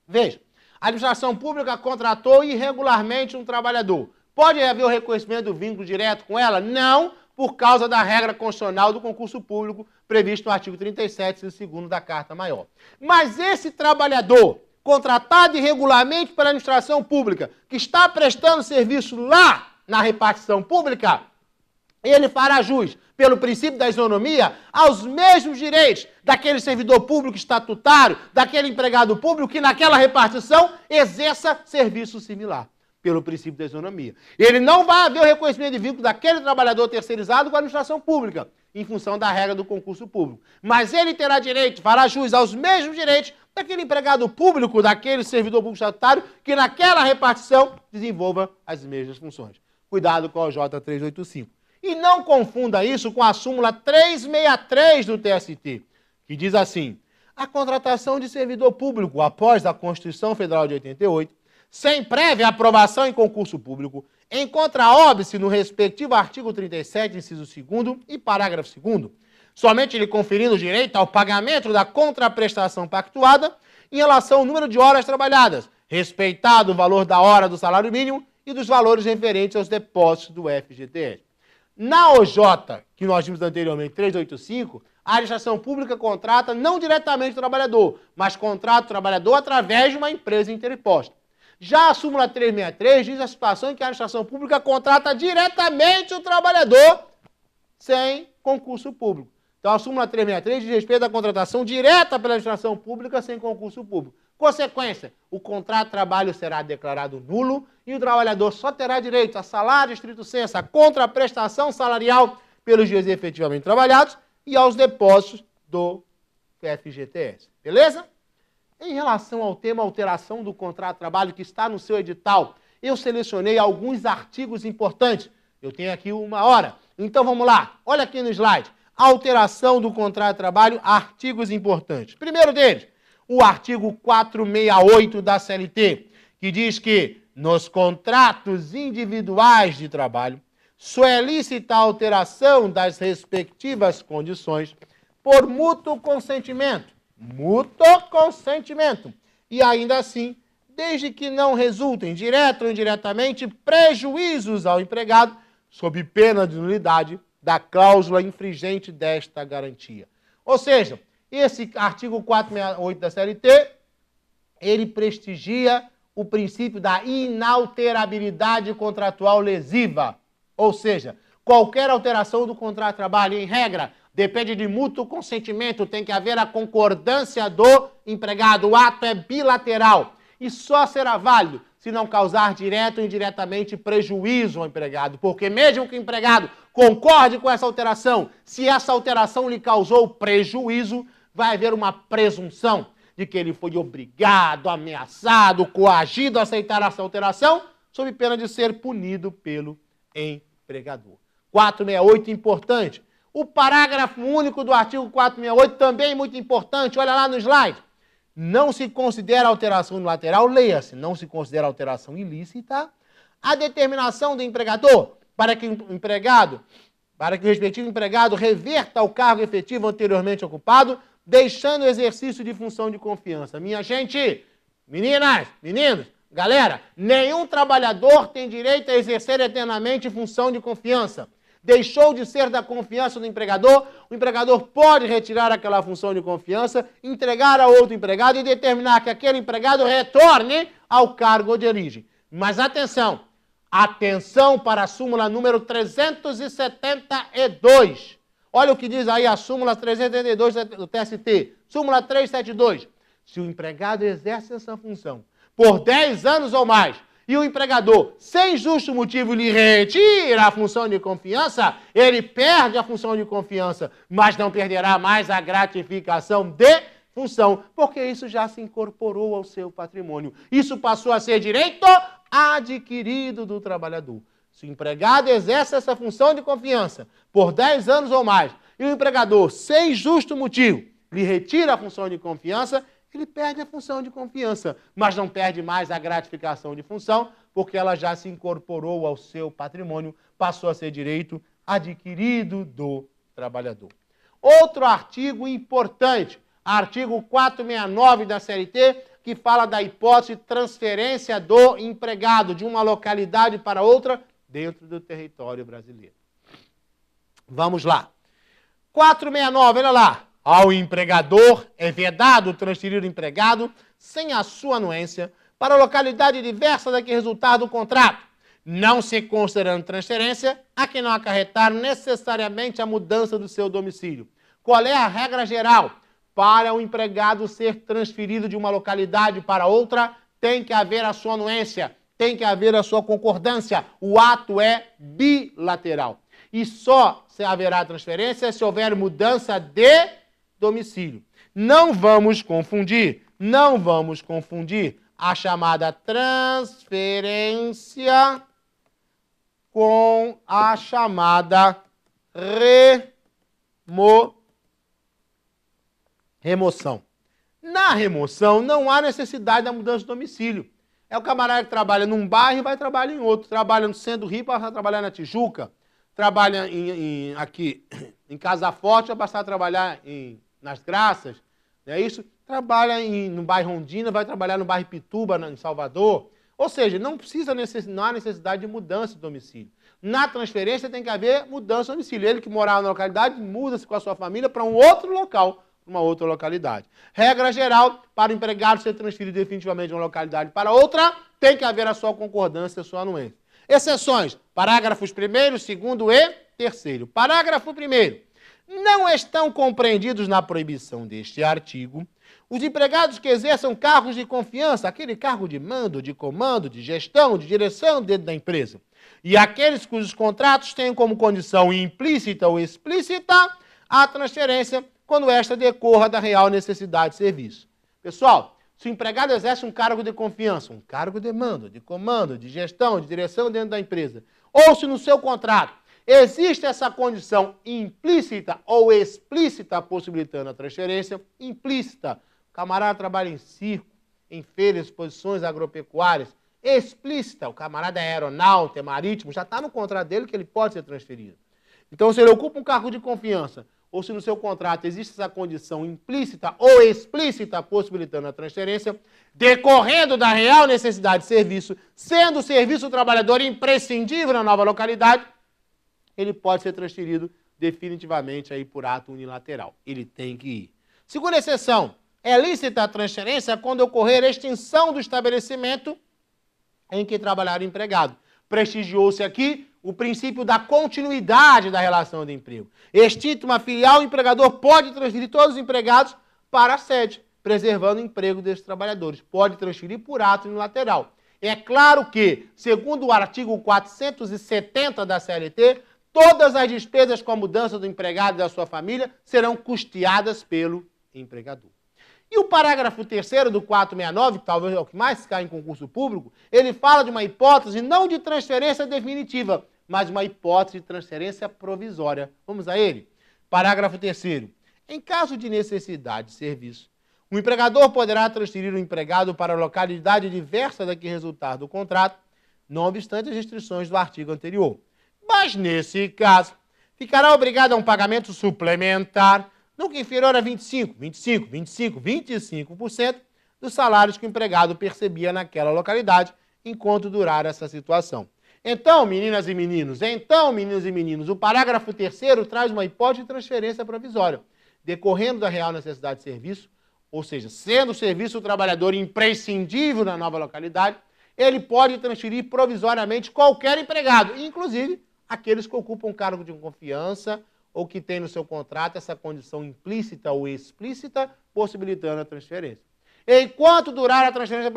Veja, a administração pública contratou irregularmente um trabalhador. Pode haver o reconhecimento do vínculo direto com ela? Não, por causa da regra constitucional do concurso público previsto no artigo 37, inciso 2º da Carta Maior. Mas esse trabalhador, contratado irregularmente pela administração pública, que está prestando serviço lá na repartição pública, ele fará jus, pelo princípio da isonomia, aos mesmos direitos daquele servidor público estatutário, daquele empregado público que naquela repartição exerça serviço similar, pelo princípio da isonomia. Ele não vai haver o reconhecimento de vínculo daquele trabalhador terceirizado com a administração pública, em função da regra do concurso público. Mas ele terá direito, fará jus aos mesmos direitos daquele empregado público, daquele servidor público estatutário, que naquela repartição desenvolva as mesmas funções. Cuidado com o J385. E não confunda isso com a súmula 363 do TST, que diz assim: a contratação de servidor público após a Constituição Federal de 88, sem prévia aprovação em concurso público, encontra óbice no respectivo artigo 37, inciso 2º e parágrafo 2º, somente lhe conferindo o direito ao pagamento da contraprestação pactuada em relação ao número de horas trabalhadas, respeitado o valor da hora do salário mínimo e dos valores referentes aos depósitos do FGTS. Na OJ, que nós vimos anteriormente, 385, A administração pública contrata não diretamente o trabalhador, mas contrata o trabalhador através de uma empresa interposta. Já a súmula 363 diz a situação em que a administração pública contrata diretamente o trabalhador sem concurso público. Então, a súmula 363 diz respeito à contratação direta pela administração pública sem concurso público. Consequência, o contrato de trabalho será declarado nulo e o trabalhador só terá direito a salário estrito sensu, a contraprestação salarial pelos dias efetivamente trabalhados e aos depósitos do FGTS. Beleza? Em relação ao tema alteração do contrato de trabalho que está no seu edital, eu selecionei alguns artigos importantes. Eu tenho aqui 1 hora. Então vamos lá. Olha aqui no slide. Alteração do contrato de trabalho, artigos importantes. Primeiro deles, o artigo 468 da CLT, que diz que nos contratos individuais de trabalho, só é lícita a alteração das respectivas condições por mútuo consentimento. Mútuo consentimento. E ainda assim, desde que não resultem, direto ou indiretamente, prejuízos ao empregado, sob pena de nulidade da cláusula infringente desta garantia. Ou seja, esse artigo 468 da CLT, ele prestigia o princípio da inalterabilidade contratual lesiva. Ou seja, qualquer alteração do contrato de trabalho, em regra, depende de mútuo consentimento, tem que haver a concordância do empregado, o ato é bilateral e só será válido se não causar direto ou indiretamente prejuízo ao empregado, porque mesmo que o empregado concorde com essa alteração, se essa alteração lhe causou prejuízo, vai haver uma presunção de que ele foi obrigado, ameaçado, coagido a aceitar essa alteração, sob pena de ser punido pelo empregador. 468, importante. O parágrafo único do artigo 468 também é muito importante, olha lá no slide. Não se considera alteração unilateral, leia-se, não se considera alteração ilícita, a determinação do empregador para que o respectivo empregado reverta ao cargo efetivo anteriormente ocupado, deixando o exercício de função de confiança. Minha gente, meninas, meninos, galera, nenhum trabalhador tem direito a exercer eternamente função de confiança. Deixou de ser da confiança do empregador, o empregador pode retirar aquela função de confiança, entregar a outro empregado e determinar que aquele empregado retorne ao cargo de origem. Mas atenção, atenção para a súmula número 372. Olha o que diz aí a súmula 372 do TST. Súmula 372. Se o empregado exerce essa função por 10 anos ou mais, e o empregador, sem justo motivo, lhe retira a função de confiança, ele perde a função de confiança, mas não perderá mais a gratificação de função, porque isso já se incorporou ao seu patrimônio. Isso passou a ser direito adquirido do trabalhador. Se o empregado exerce essa função de confiança por 10 anos ou mais, e o empregador, sem justo motivo, lhe retira a função de confiança, ele perde a função de confiança, mas não perde mais a gratificação de função, porque ela já se incorporou ao seu patrimônio, passou a ser direito adquirido do trabalhador. Outro artigo importante, artigo 469 da CLT, que fala da hipótese de transferência do empregado de uma localidade para outra dentro do território brasileiro. Vamos lá. 469, olha lá. Ao empregador é vedado transferir o empregado sem a sua anuência para localidade diversa da que resultar do contrato, não se considerando transferência a que não acarretar necessariamente a mudança do seu domicílio. Qual é a regra geral? Para o empregado ser transferido de uma localidade para outra, tem que haver a sua anuência, tem que haver a sua concordância. O ato é bilateral. E só se haverá transferência se houver mudança de domicílio. Não vamos confundir a chamada transferência com a chamada remoção. Na remoção não há necessidade da mudança de domicílio. É o camarada que trabalha num bairro e vai trabalhar em outro. Trabalha no centro do Rio para trabalhar na Tijuca. Trabalha aqui em Casa Forte, vai passar a trabalhar nas Graças, não é isso? Trabalha no bairro Rondina, vai trabalhar no bairro Pituba, em Salvador. Ou seja, não há necessidade de mudança de domicílio. Na transferência tem que haver mudança de domicílio. Ele que morava na localidade, muda-se com a sua família para um outro local, uma outra localidade. Regra geral, para o empregado ser transferido definitivamente de uma localidade para outra, tem que haver a sua concordância, a sua anuência. Exceções, parágrafos 1º, 2º e 3º. Parágrafo 1º. Não estão compreendidos na proibição deste artigo os empregados que exerçam cargos de confiança, aquele cargo de mando, de comando, de gestão, de direção dentro da empresa, e aqueles cujos contratos têm como condição implícita ou explícita a transferência quando esta decorra da real necessidade de serviço. Pessoal, se o empregado exerce um cargo de confiança, um cargo de mando, de comando, de gestão, de direção dentro da empresa, ou se no seu contrato existe essa condição implícita ou explícita possibilitando a transferência, implícita, o camarada trabalha em circo, em feiras, exposições agropecuárias, explícita, o camarada é aeronáutico, é marítimo, já está no contrato dele que ele pode ser transferido. Então, se ele ocupa um cargo de confiança, ou se no seu contrato existe essa condição implícita ou explícita possibilitando a transferência, decorrendo da real necessidade de serviço, sendo o serviço do trabalhador imprescindível na nova localidade, ele pode ser transferido definitivamente aí por ato unilateral. Ele tem que ir. Segunda exceção, é lícita a transferência quando ocorrer extinção do estabelecimento em que trabalhar o empregado. Prestigiou-se aqui o princípio da continuidade da relação de emprego. Extinta uma filial, o empregador pode transferir todos os empregados para a sede, preservando o emprego desses trabalhadores. Pode transferir por ato unilateral. É claro que, segundo o artigo 470 da CLT, todas as despesas com a mudança do empregado e da sua família serão custeadas pelo empregador. E o parágrafo 3º do 469, que talvez é o que mais cai em concurso público, ele fala de uma hipótese não de transferência definitiva, mas uma hipótese de transferência provisória. Vamos a ele? Parágrafo 3º. Em caso de necessidade de serviço, o empregador poderá transferir o empregado para a localidade diversa da que resultar do contrato, não obstante as restrições do artigo anterior. Mas, nesse caso, ficará obrigado a um pagamento suplementar, nunca inferior a 25% dos salários que o empregado percebia naquela localidade, enquanto durar essa situação. Então, meninas e meninos, o parágrafo 3º traz uma hipótese de transferência provisória, decorrendo da real necessidade de serviço, ou seja, sendo o serviço do trabalhador imprescindível na nova localidade, ele pode transferir provisoriamente qualquer empregado, inclusive aqueles que ocupam cargo de confiança ou que têm no seu contrato essa condição implícita ou explícita, possibilitando a transferência. Enquanto durar a transferência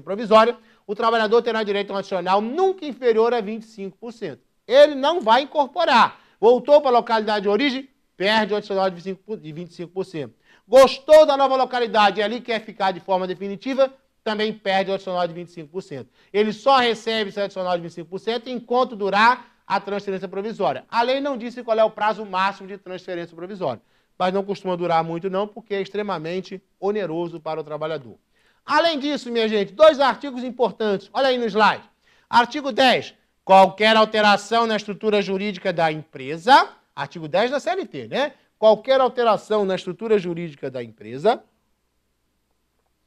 provisória, o trabalhador terá direito a um adicional nunca inferior a 25%. Ele não vai incorporar. Voltou para a localidade de origem, perde o adicional de 25%. Gostou da nova localidade e ali quer ficar de forma definitiva, também perde o adicional de 25%. Ele só recebe esse adicional de 25% enquanto durar a transferência provisória. A lei não disse qual é o prazo máximo de transferência provisória, mas não costuma durar muito não, porque é extremamente oneroso para o trabalhador. Além disso, minha gente, 2 artigos importantes. Olha aí no slide. Artigo 10. Qualquer alteração na estrutura jurídica da empresa, artigo 10 da CLT, né? Qualquer alteração na estrutura jurídica da empresa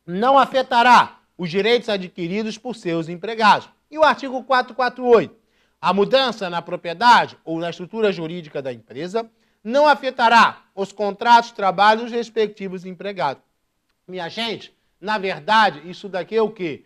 não afetará os direitos adquiridos por seus empregados. E o artigo 448. A mudança na propriedade ou na estrutura jurídica da empresa não afetará os contratos de trabalho dos respectivos empregados. Minha gente, na verdade, isso daqui é o quê?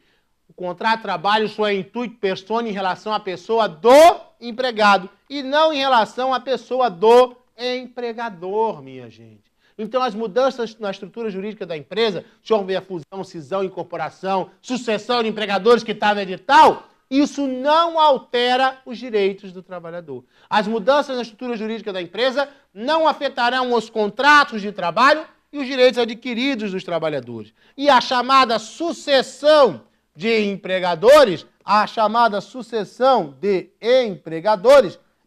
O contrato de trabalho só é intuito persona em relação à pessoa do empregado e não em relação à pessoa do empregador, minha gente. Então, as mudanças na estrutura jurídica da empresa, se houver fusão, cisão, incorporação, sucessão de empregadores que está no edital, isso não altera os direitos do trabalhador. As mudanças na estrutura jurídica da empresa não afetarão os contratos de trabalho e os direitos adquiridos dos trabalhadores. E a chamada sucessão de empregadores,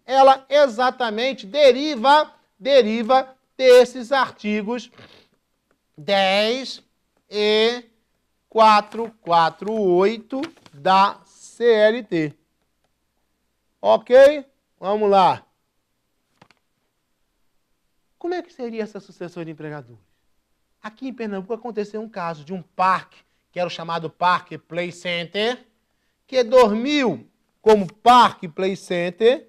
ela exatamente deriva desses artigos 10 e 448 da CLT. Ok? Vamos lá. Como é que seria essa sucessão de empregadores? Aqui em Pernambuco aconteceu um caso de um parque que era o chamado Parque Play Center, que dormiu como Parque Play Center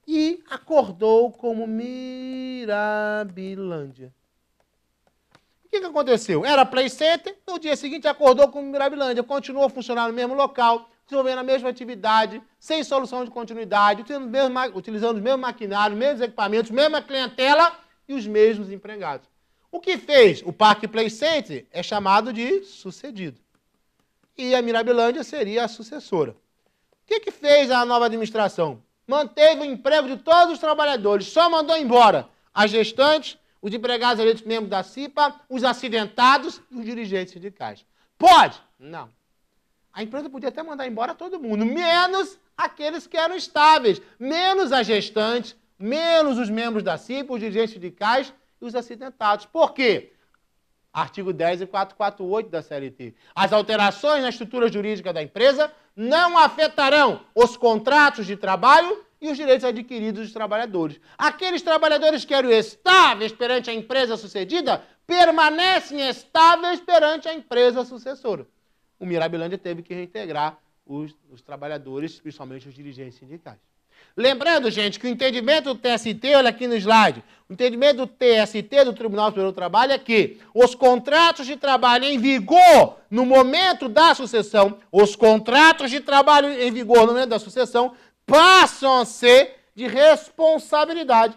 e acordou como Mirabilândia. O que aconteceu? Era Play Center, no dia seguinte acordou como Mirabilândia, continuou funcionando no mesmo local, desenvolvendo a mesma atividade, sem solução de continuidade, utilizando os mesmos maquinários, os mesmos equipamentos, mesma clientela e os mesmos empregados. O que fez o Parque Play Center é chamado de sucedido. E a Mirabilândia seria a sucessora. O que fez a nova administração? Manteve o emprego de todos os trabalhadores, só mandou embora as gestantes, os empregados eleitos membros da CIPA, os acidentados e os dirigentes sindicais. Pode? Não. A empresa podia até mandar embora todo mundo, menos aqueles que eram estáveis, menos as gestantes, menos os membros da CIPA, os dirigentes sindicais e os acidentados. Por quê? Artigo 10 e 448 da CLT. As alterações na estrutura jurídica da empresa não afetarão os contratos de trabalho e os direitos adquiridos dos trabalhadores. Aqueles trabalhadores que eram estáveis perante a empresa sucedida permanecem estáveis perante a empresa sucessora. O Mirabilândia teve que reintegrar os trabalhadores, principalmente os dirigentes sindicais. Lembrando, gente, que o entendimento do TST, olha aqui no slide, o entendimento do TST, do Tribunal Superior do Trabalho, é que os contratos de trabalho em vigor no momento da sucessão, os contratos de trabalho em vigor no momento da sucessão, passam a ser de responsabilidade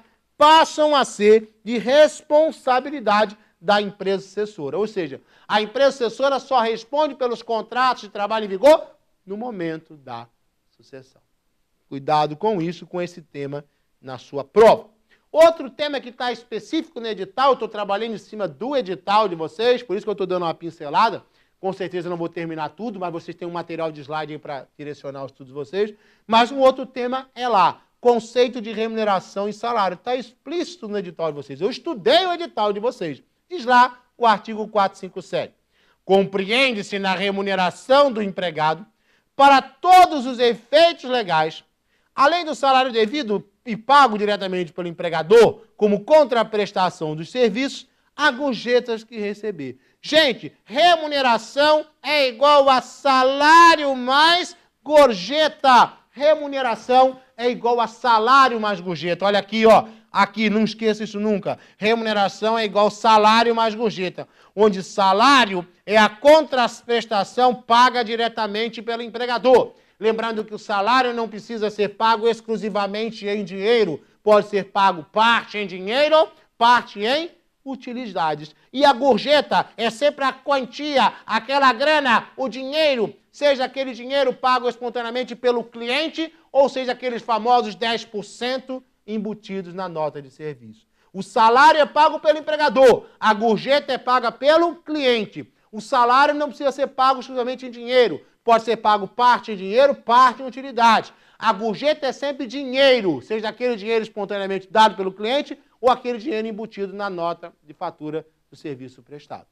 da empresa sucessora. Ou seja, a empresa sucessora só responde pelos contratos de trabalho em vigor no momento da sucessão. Cuidado com isso, com esse tema na sua prova. Outro tema que está específico no edital, eu estou trabalhando em cima do edital de vocês, por isso que eu estou dando uma pincelada. Com certeza eu não vou terminar tudo, mas vocês têm um material de slide aí para direcionar os estudos de vocês. Mas um outro tema é lá, conceito de remuneração e salário. Está explícito no edital de vocês. Eu estudei o edital de vocês. Diz lá o artigo 457. Compreende-se na remuneração do empregado, para todos os efeitos legais, além do salário devido e pago diretamente pelo empregador, como contraprestação dos serviços, a gorjetas que receber. Gente, remuneração é igual a salário mais gorjeta. Remuneração é igual a salário mais gorjeta. Olha aqui, ó. Aqui, não esqueça isso nunca. Remuneração é igual salário mais gorjeta. Onde salário é a contraprestação paga diretamente pelo empregador. Lembrando que o salário não precisa ser pago exclusivamente em dinheiro. Pode ser pago parte em dinheiro, parte em utilidades. E a gorjeta é sempre a quantia, aquela grana, o dinheiro, seja aquele dinheiro pago espontaneamente pelo cliente, ou seja aqueles famosos 10% embutidos na nota de serviço. O salário é pago pelo empregador, a gorjeta é paga pelo cliente. O salário não precisa ser pago exclusivamente em dinheiro, pode ser pago parte em dinheiro, parte em utilidade. A gorjeta é sempre dinheiro, seja aquele dinheiro espontaneamente dado pelo cliente ou aquele dinheiro embutido na nota de fatura do serviço prestado.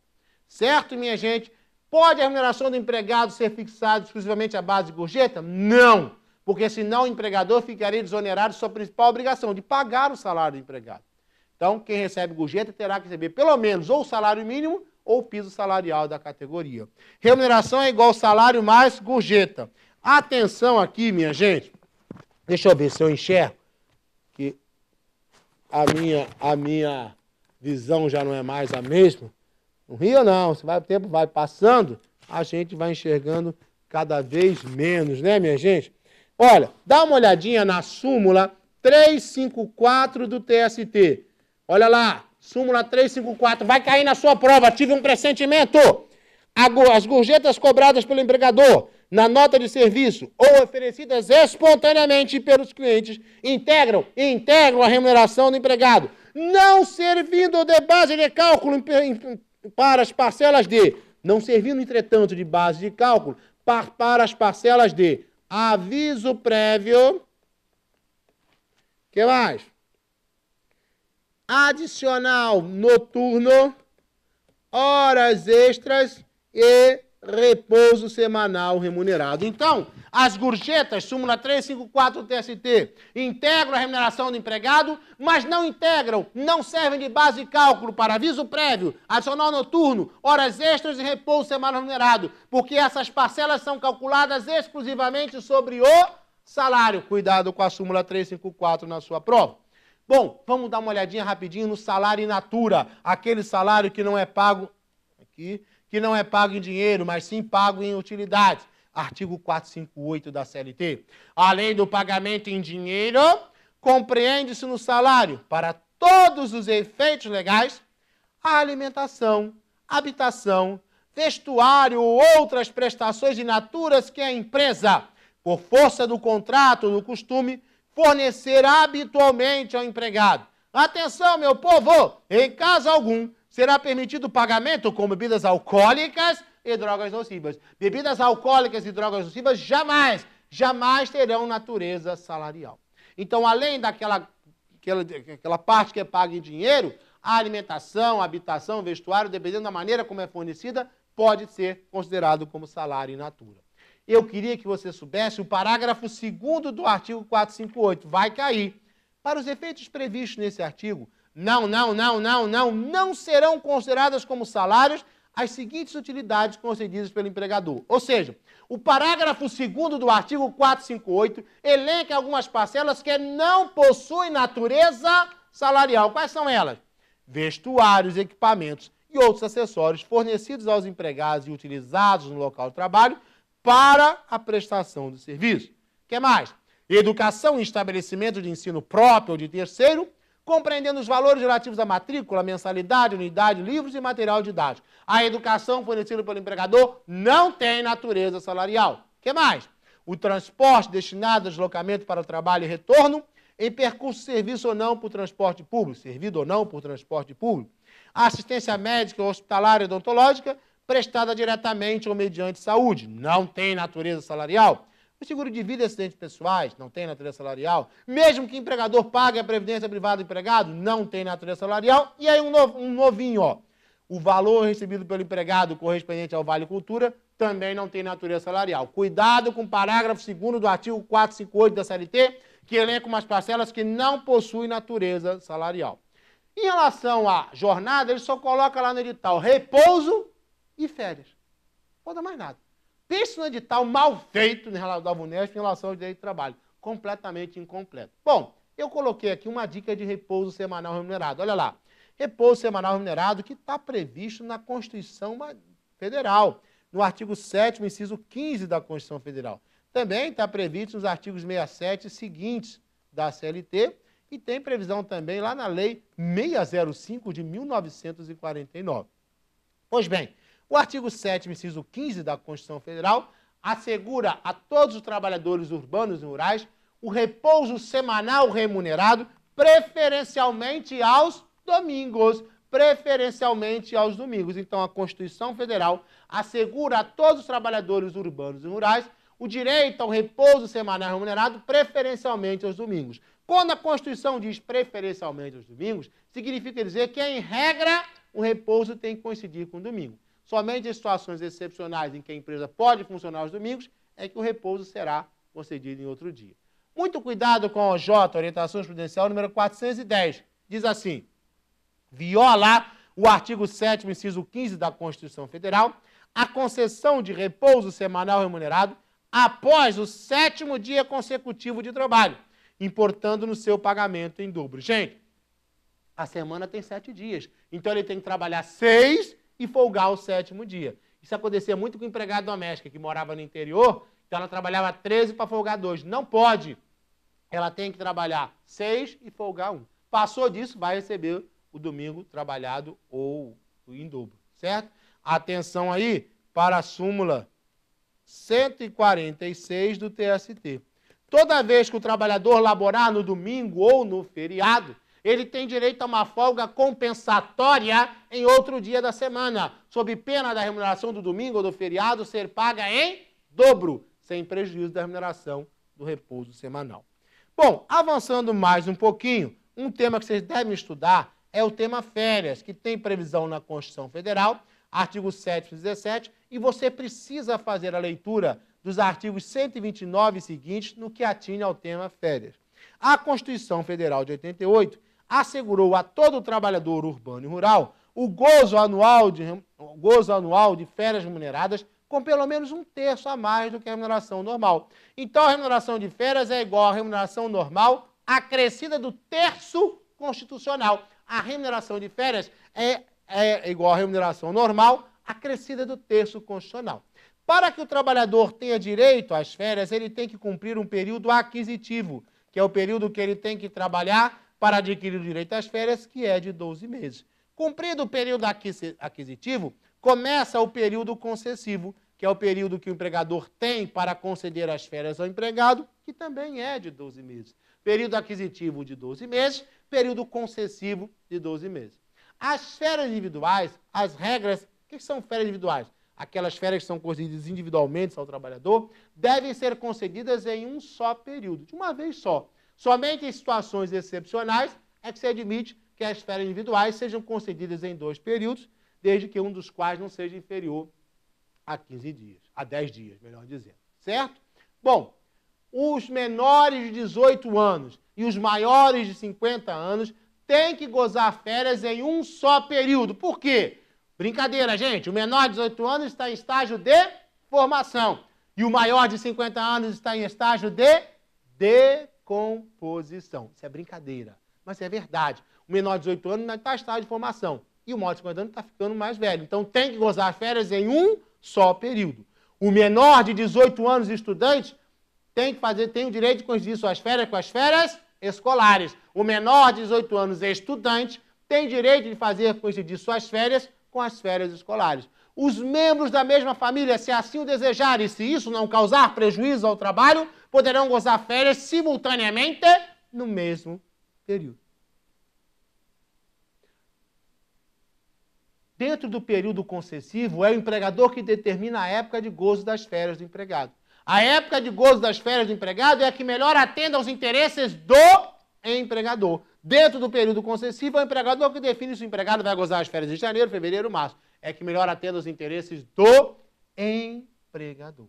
Certo, minha gente? Pode a remuneração do empregado ser fixada exclusivamente à base de gorjeta? Não, porque senão o empregador ficaria desonerado de sua principal obrigação, de pagar o salário do empregado. Então, quem recebe gorjeta terá que receber pelo menos ou o salário mínimo ou o piso salarial da categoria. Remuneração é igual salário mais gorjeta. Atenção aqui, minha gente. Deixa eu ver se eu enxergo, que a minha visão já não é mais a mesma. No Rio não, o tempo vai passando, a gente vai enxergando cada vez menos, né, minha gente? Olha, dá uma olhadinha na súmula 354 do TST. Olha lá, súmula 354, vai cair na sua prova, tive um pressentimento. As gorjetas cobradas pelo empregador na nota de serviço ou oferecidas espontaneamente pelos clientes integram a remuneração do empregado, não servindo de base de cálculo para as parcelas de, não servindo, entretanto, de base de cálculo para as parcelas de aviso prévio, que mais? Adicional noturno, horas extras e repouso semanal remunerado. Então, As gorjetas, súmula 354 do TST, integram a remuneração do empregado, mas não integram, não servem de base de cálculo para aviso prévio, adicional noturno, horas extras e repouso semanal remunerado, porque essas parcelas são calculadas exclusivamente sobre o salário. Cuidado com a súmula 354 na sua prova. Bom, vamos dar uma olhadinha rapidinho no salário in natura, aquele salário que não é pago aqui, que não é pago em dinheiro, mas sim pago em utilidades. Artigo 458 da CLT. Além do pagamento em dinheiro, compreende-se no salário, para todos os efeitos legais, a alimentação, habitação, vestuário ou outras prestações in naturas que a empresa, por força do contrato ou do costume, fornecer habitualmente ao empregado. Atenção, meu povo! Em caso algum, será permitido o pagamento com bebidas alcoólicas e drogas nocivas. Bebidas alcoólicas e drogas nocivas jamais terão natureza salarial. Então, além daquela parte que é paga em dinheiro, a alimentação, a habitação, o vestuário, dependendo da maneira como é fornecida, pode ser considerado como salário in natura. Eu queria que você soubesse o parágrafo 2º do artigo 458. Vai cair. Para os efeitos previstos nesse artigo, não serão consideradas como salários as seguintes utilidades concedidas pelo empregador. Ou seja, o parágrafo 2º do artigo 458 elenca algumas parcelas que não possuem natureza salarial. Quais são elas? Vestuários, equipamentos e outros acessórios fornecidos aos empregados e utilizados no local de trabalho para a prestação do serviço. O que mais? Educação em estabelecimento de ensino próprio ou de terceiro, compreendendo os valores relativos à matrícula, mensalidade, unidade, livros e material didático. A educação fornecida pelo empregador não tem natureza salarial. O que mais? O transporte destinado ao deslocamento para o trabalho e retorno, em percurso de serviço ou não por transporte público, servido ou não por transporte público. A assistência médica, hospitalar e odontológica, prestada diretamente ou mediante saúde, não tem natureza salarial. O seguro de vida e acidentes pessoais, não tem natureza salarial. Mesmo que o empregador pague a previdência privada do empregado, não tem natureza salarial. E aí um novinho, ó. O valor recebido pelo empregado correspondente ao Vale Cultura também não tem natureza salarial. Cuidado com o parágrafo 2º do artigo 458 da CLT, que elenca umas parcelas que não possuem natureza salarial. Em relação à jornada, ele só coloca lá no edital repouso e férias. Não pode dar mais nada. Pense no edital mal feito da VUNESP em relação ao direito de trabalho. Completamente incompleto. Bom, eu coloquei aqui uma dica de repouso semanal remunerado. Olha lá. Repouso semanal remunerado que está previsto na Constituição Federal, no artigo 7º, inciso 15 da Constituição Federal. Também está previsto nos artigos 67 e seguintes da CLT e tem previsão também lá na Lei 605 de 1949. Pois bem, o artigo 7º, inciso 15 da Constituição Federal assegura a todos os trabalhadores urbanos e rurais o repouso semanal remunerado, preferencialmente aos domingos. Então, a Constituição Federal assegura a todos os trabalhadores urbanos e rurais o direito ao repouso semanal remunerado, preferencialmente aos domingos. Quando a Constituição diz preferencialmente aos domingos, significa dizer que, em regra, o repouso tem que coincidir com o domingo. Somente em situações excepcionais em que a empresa pode funcionar aos domingos é que o repouso será concedido em outro dia. Muito cuidado com a OJ, Orientação Jurisprudencial número 410. Diz assim: viola o artigo 7º, inciso 15 da Constituição Federal, a concessão de repouso semanal remunerado após o 7º dia consecutivo de trabalho, importando no seu pagamento em dobro. Gente, a semana tem 7 dias, então ele tem que trabalhar 6 e folgar o 7º dia. Isso acontecia muito com a empregada doméstica que morava no interior, então ela trabalhava 13 para folgar 2. Não pode. Ela tem que trabalhar 6 e folgar 1. Passou disso, vai receber o domingo trabalhado ou em dobro, certo? Atenção aí para a súmula 146 do TST. Toda vez que o trabalhador laborar no domingo ou no feriado, ele tem direito a uma folga compensatória em outro dia da semana, sob pena da remuneração do domingo ou do feriado ser paga em dobro, sem prejuízo da remuneração do repouso semanal. Bom, avançando mais um pouquinho, um tema que vocês devem estudar é o tema férias, que tem previsão na Constituição Federal, artigo 7º e 17, e você precisa fazer a leitura dos artigos 129 e seguintes no que atinge ao tema férias. A Constituição Federal de 88 assegurou a todo trabalhador urbano e rural o gozo anual de férias remuneradas com pelo menos 1/3 a mais do que a remuneração normal. Então, a remuneração de férias é igual à remuneração normal acrescida do terço constitucional. A remuneração de férias é igual à remuneração normal acrescida do terço constitucional. Para que o trabalhador tenha direito às férias, ele tem que cumprir um período aquisitivo, que é o período que ele tem que trabalhar para adquirir o direito às férias, que é de 12 meses. Cumprido o período aquisitivo, começa o período concessivo, que é o período que o empregador tem para conceder as férias ao empregado, que também é de 12 meses. Período aquisitivo de 12 meses, período concessivo de 12 meses. As férias individuais, as regras, o que são férias individuais? Aquelas férias que são concedidas individualmente ao trabalhador, devem ser concedidas em um só período, de uma vez só. Somente em situações excepcionais é que se admite que as férias individuais sejam concedidas em 2 períodos, desde que um dos quais não seja inferior a 15 dias, a 10 dias, melhor dizendo. Certo? Bom, os menores de 18 anos e os maiores de 50 anos têm que gozar férias em um só período. Por quê? Brincadeira, gente. O menor de 18 anos está em estágio de formação e o maior de 50 anos está em estágio de decomposição. Isso é brincadeira, mas é verdade. O menor de 18 anos ainda está em estágio de formação e o maior de 50 anos está ficando mais velho. Então tem que gozar férias em um só período. O menor de 18 anos estudante tem o direito de coincidir suas férias com as férias escolares. O menor de 18 anos estudante tem direito de fazer coincidir suas férias com as férias escolares. Os membros da mesma família, se assim o desejarem, e se isso não causar prejuízo ao trabalho, poderão gozar férias simultaneamente no mesmo período. Dentro do período concessivo, é o empregador que determina a época de gozo das férias do empregado. A época de gozo das férias do empregado é a que melhor atende aos interesses do empregador. Dentro do período concessivo, é o empregador que define se o empregado vai gozar as férias de janeiro, fevereiro, março. É que melhor atende aos interesses do empregador.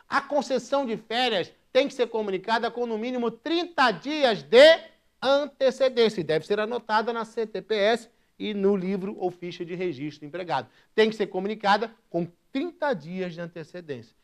A concessão de férias tem que ser comunicada com no mínimo 30 dias de antecedência e deve ser anotada na CTPS e no livro ou ficha de registro do empregado. Tem que ser comunicada com 30 dias de antecedência.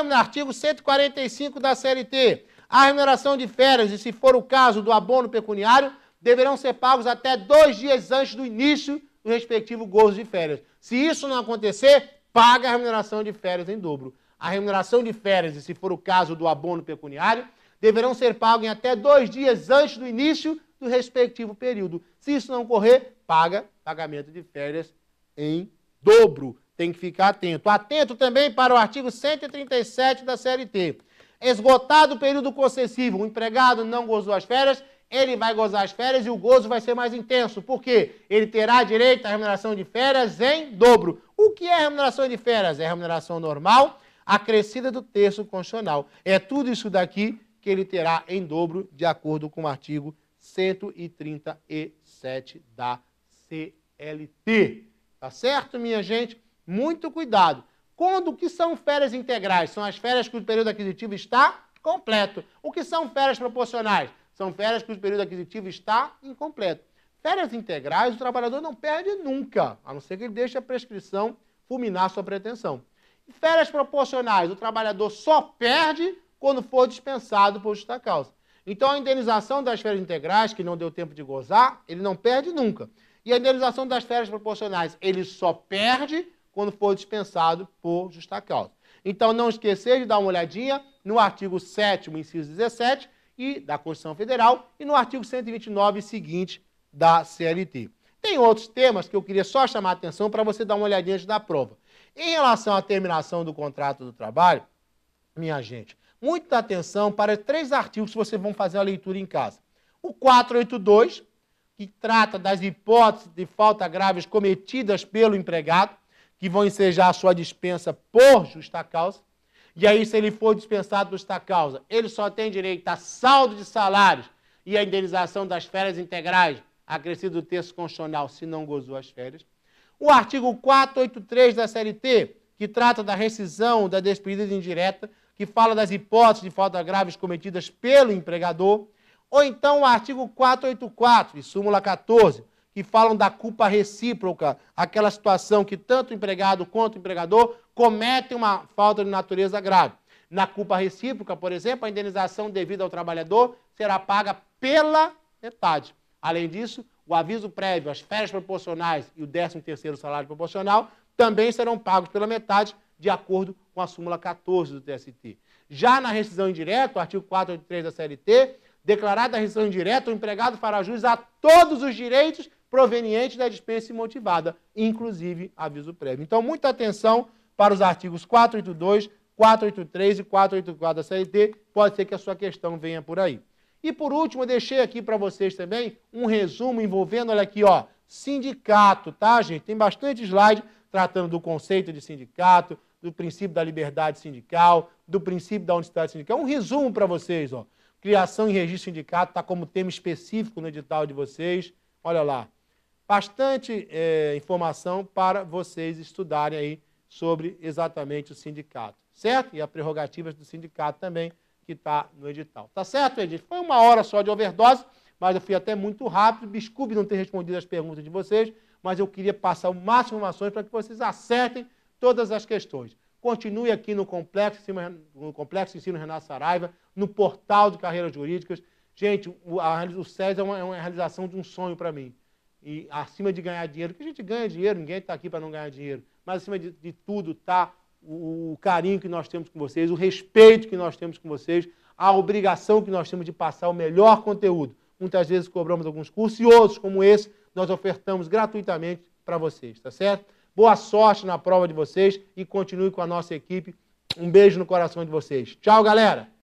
No artigo 145 da CLT, a remuneração de férias, e se for o caso do abono pecuniário, deverão ser pagos até 2 dias antes do início do respectivo gozo de férias. Se isso não acontecer, paga a remuneração de férias em dobro. A remuneração de férias, e se for o caso do abono pecuniário, deverão ser pagos em até 2 dias antes do início do respectivo período. Se isso não ocorrer, paga pagamento de férias em dobro. Tem que ficar atento. Atento também para o artigo 137 da CLT. Esgotado o período concessivo, o empregado não gozou as férias, ele vai gozar as férias e o gozo vai ser mais intenso. Por quê? Ele terá direito à remuneração de férias em dobro. O que é remuneração de férias? É a remuneração normal, acrescida do terço constitucional. É tudo isso daqui que ele terá em dobro, de acordo com o artigo 137 da CLT. Tá certo, minha gente? Muito cuidado. Quando que são férias integrais? São as férias cujo período aquisitivo está completo. O que são férias proporcionais? São férias cujo período aquisitivo está incompleto. Férias integrais, o trabalhador não perde nunca, a não ser que ele deixe a prescrição fulminar sua pretensão. E férias proporcionais, o trabalhador só perde quando for dispensado por justa causa. Então, a indenização das férias integrais, que não deu tempo de gozar, ele não perde nunca. E a indenização das férias proporcionais, ele só perde quando for dispensado por justa causa. Então, não esquecer de dar uma olhadinha no artigo 7º, inciso 17, da Constituição Federal, e no artigo 129 seguinte da CLT. Tem outros temas que eu queria só chamar a atenção para você dar uma olhadinha antes da prova. Em relação à terminação do contrato do trabalho, minha gente, muita atenção para 3 artigos que vocês vão fazer a leitura em casa. O 482, que trata das hipóteses de falta graves cometidas pelo empregado, que vão ensejar a sua dispensa por justa causa. E aí, se ele for dispensado por justa causa, ele só tem direito a saldo de salários e a indenização das férias integrais, acrescido do terço constitucional, se não gozou as férias. O artigo 483 da CLT, que trata da rescisão da despedida indireta, que fala das hipóteses de faltas graves cometidas pelo empregador, ou então o artigo 484 e súmula 14, que falam da culpa recíproca, aquela situação que tanto o empregado quanto o empregador cometem uma falta de natureza grave. Na culpa recíproca, por exemplo, a indenização devida ao trabalhador será paga pela metade. Além disso, o aviso prévio, as férias proporcionais e o 13º salário proporcional também serão pagos pela metade, de acordo com a súmula 14 do TST. Já na rescisão indireta, o artigo 483 da CLT, declarada a rescisão indireta, o empregado fará jus a todos os direitos provenientes da dispensa imotivada, inclusive aviso prévio. Então, muita atenção para os artigos 482, 483 e 484 da CLT, pode ser que a sua questão venha por aí. E por último, eu deixei aqui para vocês também um resumo envolvendo, olha aqui, ó, sindicato, tá, gente? Tem bastante slide tratando do conceito de sindicato, do princípio da liberdade sindical, do princípio da unicidade sindical. Um resumo para vocês, ó. Criação e registro de sindicato está como tema específico no edital de vocês. Olha lá. Bastante informação para vocês estudarem aí sobre exatamente o sindicato, certo? E as prerrogativas do sindicato também, que está no edital. Tá certo, Edith? Foi 1 hora só de overdose, mas eu fui até muito rápido. Desculpe não ter respondido as perguntas de vocês, mas eu queria passar o máximo de informações para que vocês acertem todas as questões. Continue aqui no Complexo Ensino Renato Saraiva, no portal de carreiras jurídicas. Gente, o SES é uma realização de um sonho para mim. E acima de ganhar dinheiro, porque a gente ganha dinheiro, ninguém está aqui para não ganhar dinheiro, mas acima de tudo está o carinho que nós temos com vocês, o respeito que nós temos com vocês, a obrigação que nós temos de passar o melhor conteúdo. Muitas vezes cobramos alguns cursos e outros, como esse, nós ofertamos gratuitamente para vocês, tá certo? Boa sorte na prova de vocês e continue com a nossa equipe. Um beijo no coração de vocês. Tchau, galera!